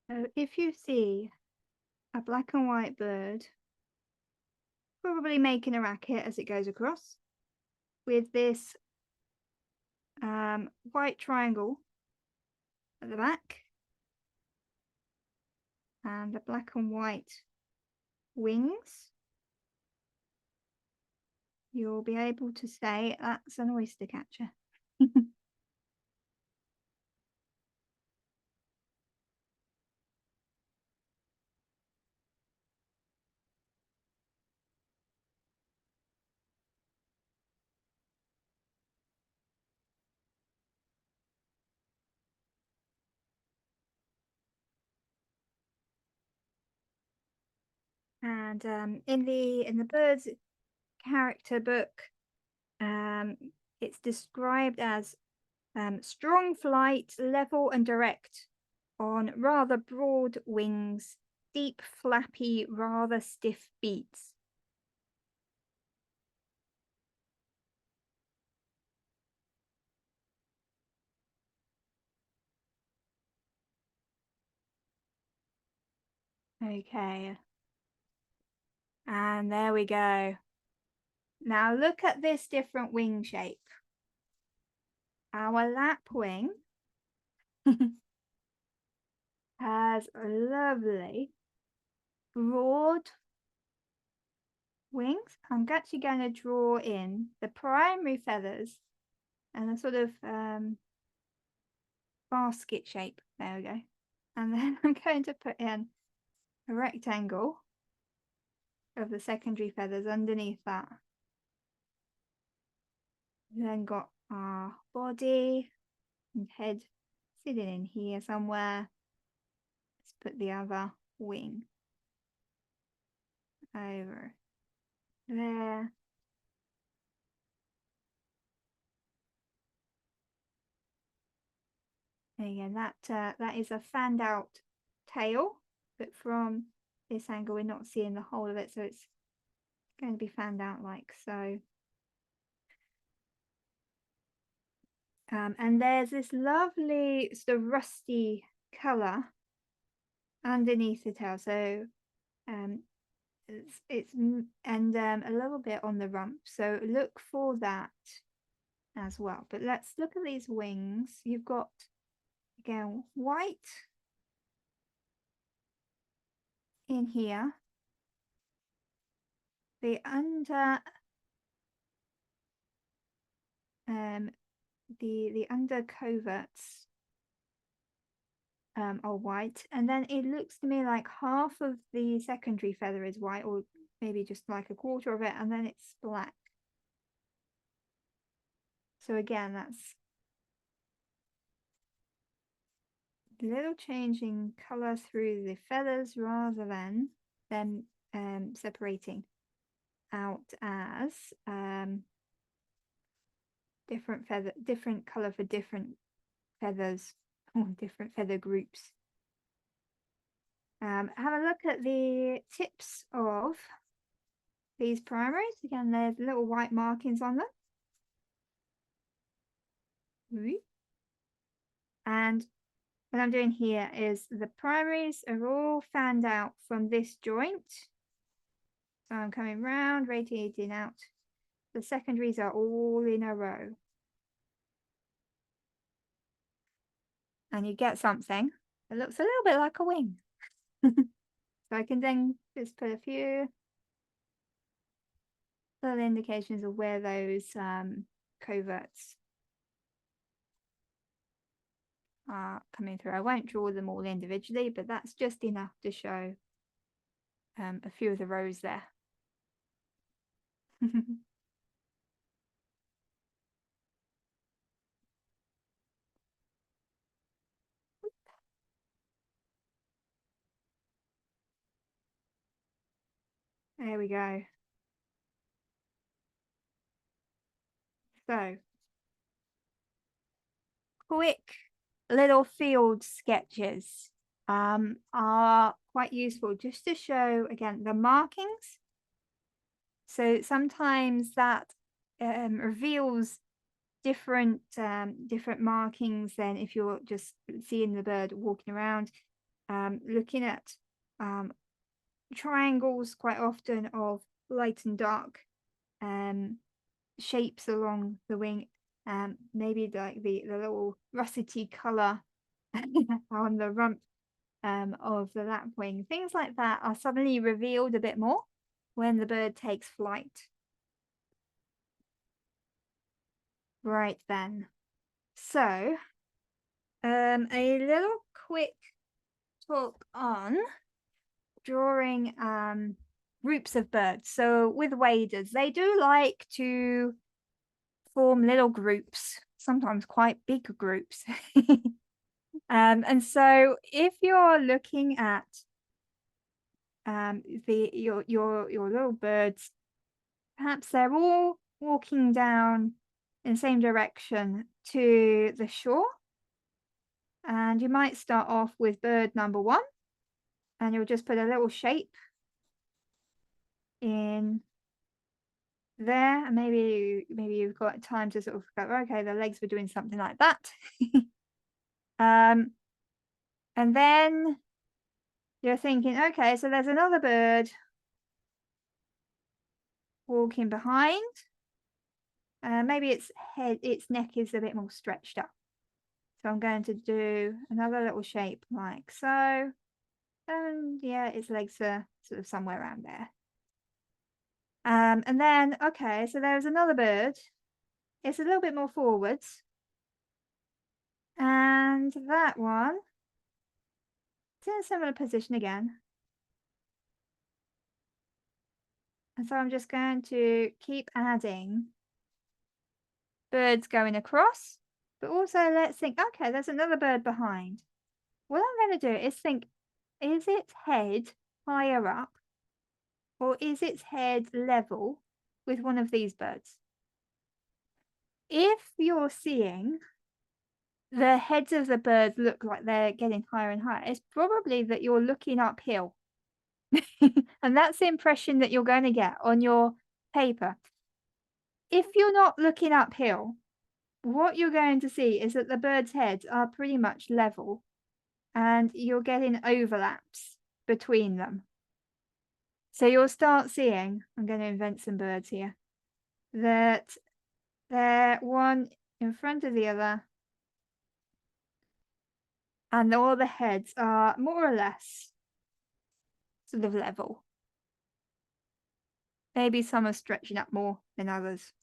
So if you see a black and white bird, probably making a racket as it goes across, with this white triangle at the back and the black and white wings, you'll be able to say that's an oyster catcher. And in the bird's character book, it's described as strong flight, level and direct on rather broad wings, deep, flappy, rather stiff beats. Okay. And there we go. Now look at this different wing shape. Our lapwing has a lovely broad wings. I'm actually going to draw in the primary feathers and a sort of basket shape. There we go. And then I'm going to put in a rectangle of the secondary feathers underneath that. Then got our body and head sitting in here somewhere. Let's put the other wing over there. Again, that is a fanned out tail, but from this angle we're not seeing the whole of it, so it's going to be fanned out like so. And there's this lovely sort of rusty color underneath the tail, so it's a little bit on the rump, so look for that as well. But let's look at these wings. You've got, again, white in here, the under the under coverts are white, and then it looks to me like half of the secondary feather is white, or maybe just like a quarter of it, and then it's black. So again, that's a little change in color through the feathers rather than them separating out as different color for different feathers or different feather groups. Have a look at the tips of these primaries. Again, there's little white markings on them. And what I'm doing here is the primaries are all fanned out from this joint. So I'm coming round, radiating out. The secondaries are all in a row. And you get something that looks a little bit like a wing. So I can then just put a few little indications of where those coverts are coming through. I won't draw them all individually, but that's just enough to show a few of the rows there. There we go. So, quick little field sketches are quite useful just to show, again, the markings. So sometimes that reveals different markings than if you're just seeing the bird walking around. Looking at triangles quite often of light and dark shapes along the wing, maybe like the little russety color on the rump of the lapwing. Things like that are suddenly revealed a bit more when the bird takes flight. Right then, so a little quick talk on drawing groups of birds. So with waders, they do like to form little groups, sometimes quite big groups. And so if you're looking at your little birds, perhaps they're all walking down in the same direction to the shore, and you might start off with bird number 1, and you'll just put a little shape in there, and maybe you've got time to sort of go, okay, the legs were doing something like that. And then you're thinking, okay, so there's another bird walking behind. Maybe its neck is a bit more stretched up. So I'm going to do another little shape like so. And yeah, its legs are sort of somewhere around there. And then, okay, so there's another bird. It's a little bit more forwards. And that one, it's in a similar position again. And so I'm just going to keep adding birds going across, but also let's think, okay, there's another bird behind. What I'm going to do is think is its head higher up or is its head level with one of these birds? If you're seeing the heads of the birds look like they're getting higher and higher, it's probably that you're looking uphill. And that's the impression that you're going to get on your paper. If you're not looking uphill, what you're going to see is that the birds' heads are pretty much level and you're getting overlaps between them. So you'll start seeing, I'm going to invent some birds here, that they're one in front of the other and all the heads are more or less sort of level. Maybe some are stretching up more than others.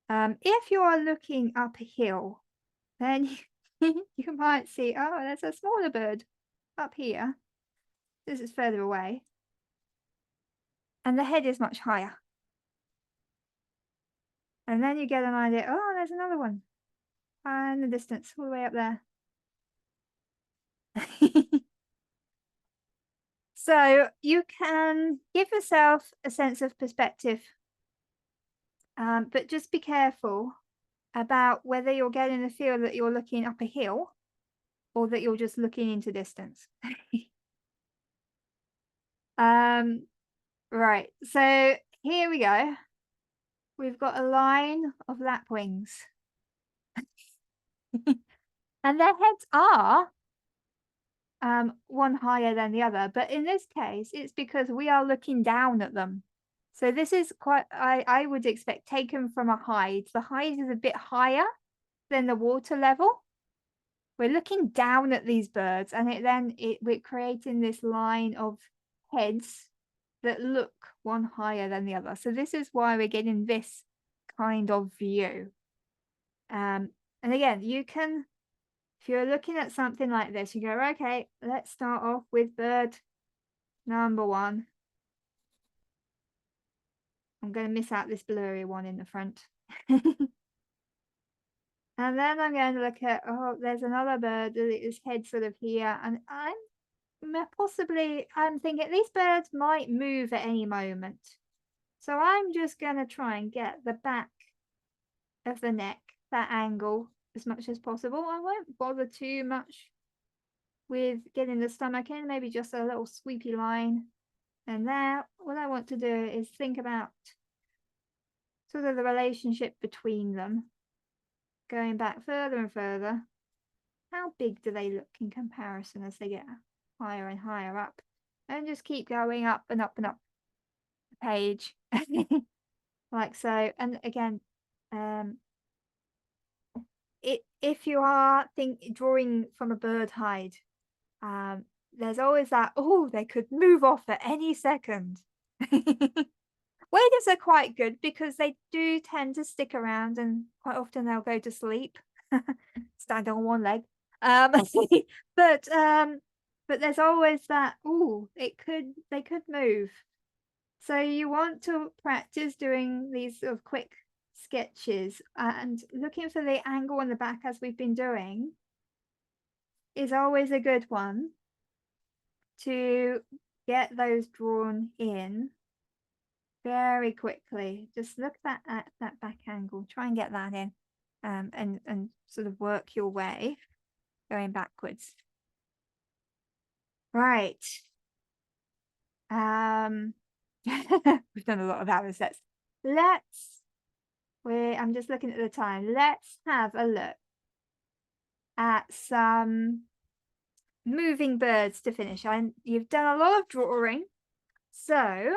If you are looking up a hill, then you might see, oh, there's a smaller bird up here. This is further away. And the head is much higher. And then you get an idea, oh, there's another one. In the distance, all the way up there. So you can give yourself a sense of perspective, but just be careful about whether you're getting the feel that you're looking up a hill or that you're just looking into distance. Right, so here we go. We've got a line of lapwings. And their heads are one higher than the other, but in this case, it's because we are looking down at them. So this is quite, I would expect, taken from a hide. The hide is a bit higher than the water level. We're looking down at these birds, and we're creating this line of heads that look one higher than the other. So this is why we're getting this kind of view. And again, you can, if you're looking at something like this, you go, okay, let's start off with bird number 1. I'm going to miss out this blurry one in the front. And then I'm going to look at, oh, there's another bird, his head sort of here. And I'm thinking these birds might move at any moment. So I'm just going to try and get the back of the neck, that angle, as much as possible. I won't bother too much with getting the stomach in, maybe just a little sweepy line. And there, what I want to do is think about sort of the relationship between them, going back further and further. How big do they look in comparison as they get higher and higher up? And just keep going up and up and up the page. Like so. And again, if you are drawing from a bird hide, there's always that, oh, they could move off at any second. Waders are quite good because they do tend to stick around and quite often they'll go to sleep, stand on one leg. But there's always that, oh, they could move. So you want to practice doing these sort of quick sketches and looking for the angle on the back as we've been doing is always a good one to get those drawn in very quickly. Just look at that back angle, try and get that in, and sort of work your way going backwards. Right. We've done a lot of avocets. I'm just looking at the time. Let's have a look at some moving birds to finish. You've done a lot of drawing, so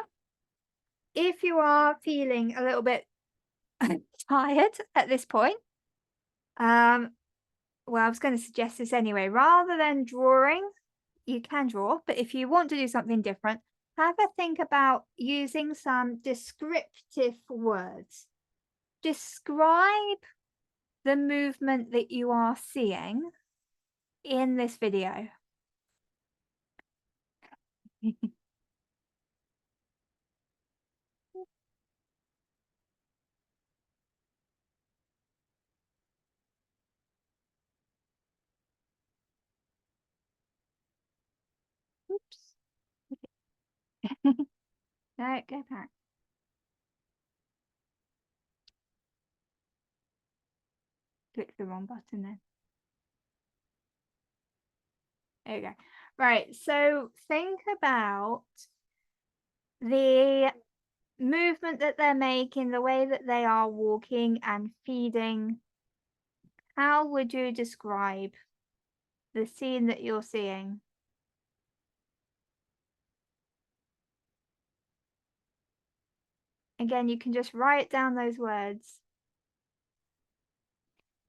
if you are feeling a little bit tired at this point, well, I was going to suggest this anyway. Rather than drawing, you can draw, but if you want to do something different, have a think about using some descriptive words. Describe the movement that you are seeing in this video. No, go back. Click the wrong button then. There you go. Right, so think about the movement that they're making, the way that they are walking and feeding. How would you describe the scene that you're seeing? Again, you can just write down those words.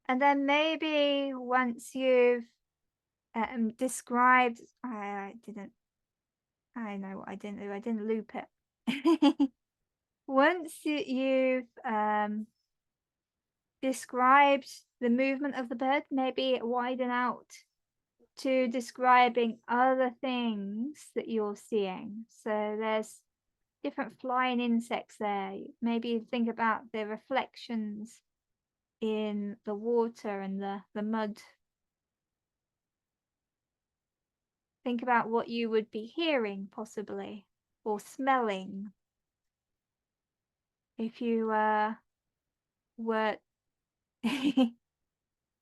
And then maybe once you've described, I know what I didn't do. I didn't loop it. Once you've described the movement of the bird, maybe widen out to describing other things that you're seeing. So there's different flying insects there. Maybe think about the reflections in the water and the mud. Think about what you would be hearing possibly or smelling if you were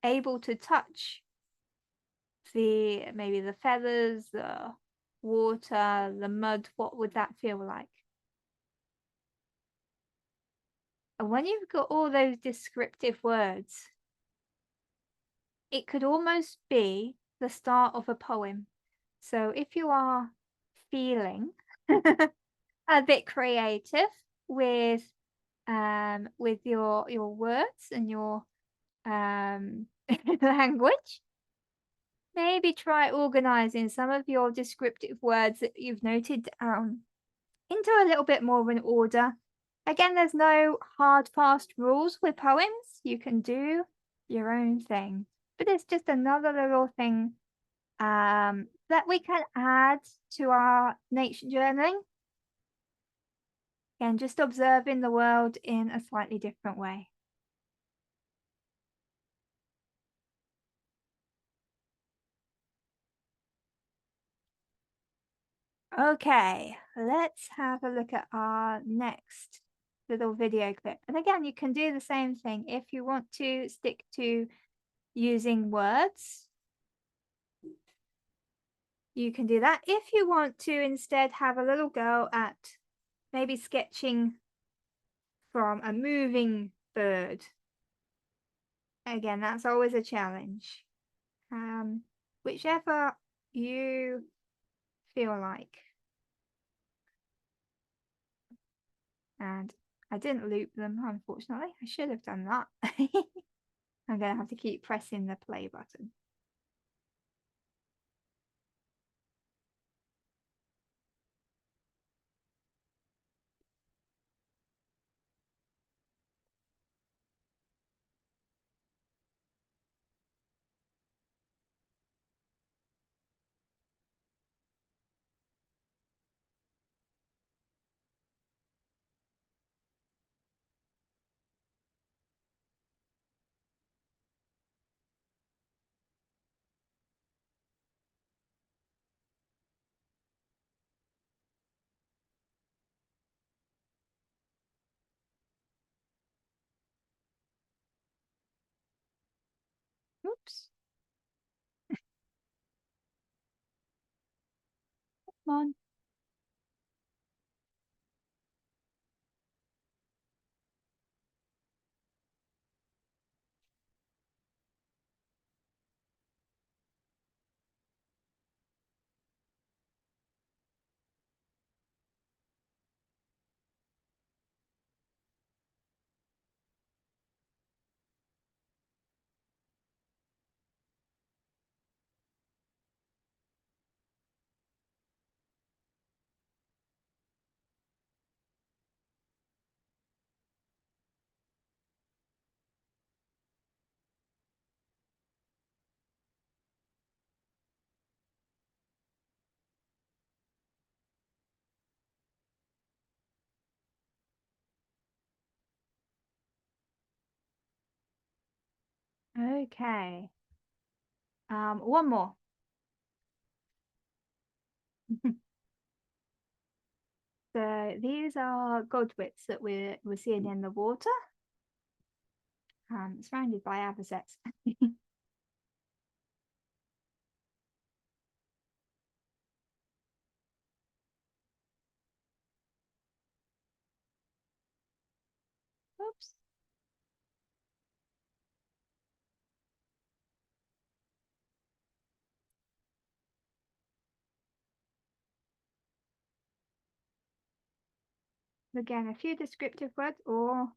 able to touch maybe the feathers, the water, the mud. What would that feel like? And when you've got all those descriptive words, it could almost be the start of a poem. So if you are feeling a bit creative with your words and your language, maybe try organizing some of your descriptive words that you've noted down into a little bit more of an order. Again, there's no hard, fast rules with poems. You can do your own thing, but it's just another little thing that we can add to our nature journaling. Again, just observing the world in a slightly different way. Okay, let's have a look at our next little video clip. And again, you can do the same thing if you want to stick to using words. You can do that. If you want to instead have a little go at maybe sketching from a moving bird. Again, that's always a challenge. Whichever you feel like. And I didn't loop them, unfortunately. I should have done that. I'm going to have to keep pressing the play button. Oops. Come on. Okay. One more. So these are godwits that we're seeing in the water, surrounded by avocets. Oops. Again, a few descriptive words, or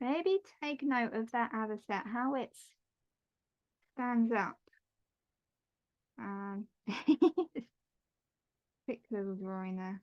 maybe take note of that avocet, how it stands up. Quick little drawing there.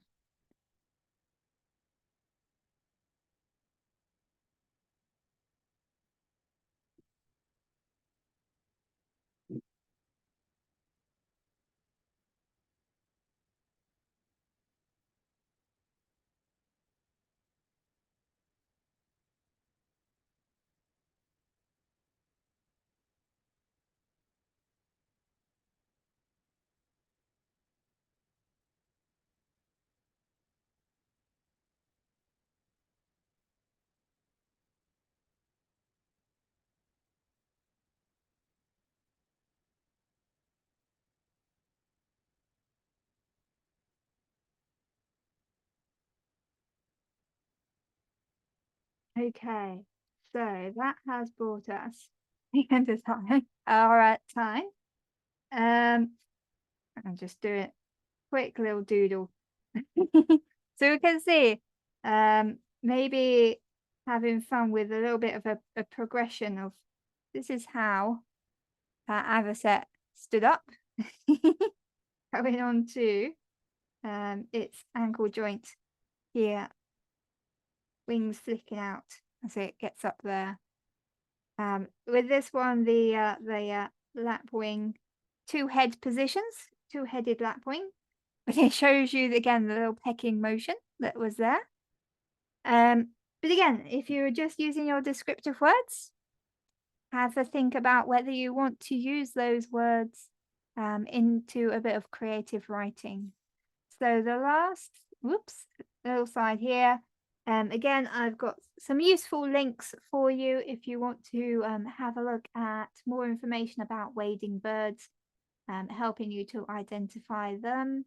Okay, so that has brought us the end of time, our time. I'll just do it quick little doodle. So we can see, maybe having fun with a little bit of a progression of this is how that avocet stood up, going on to its ankle joint here, wings flicking out as it gets up there. With this one, the lapwing, two-headed lapwing, but it shows you again the little pecking motion that was there. But again, if you're just using your descriptive words, have a think about whether you want to use those words into a bit of creative writing. So the last, little side here. Again, I've got some useful links for you if you want to have a look at more information about wading birds, helping you to identify them.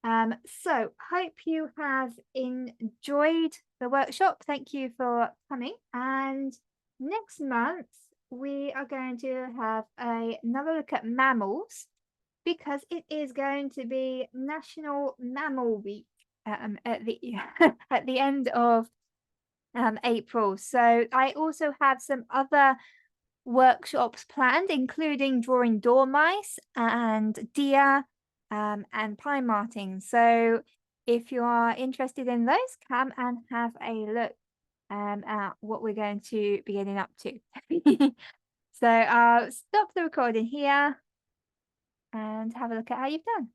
So hope you have enjoyed the workshop. Thank you for coming. And next month, we are going to have another look at mammals, because it is going to be National Mammal Week at the at the end of April. So I also have some other workshops planned, including drawing dormice and deer and pine martins. So if you are interested in those, come and have a look at what we're going to be getting up to. So I'll stop the recording here and have a look at how you've done.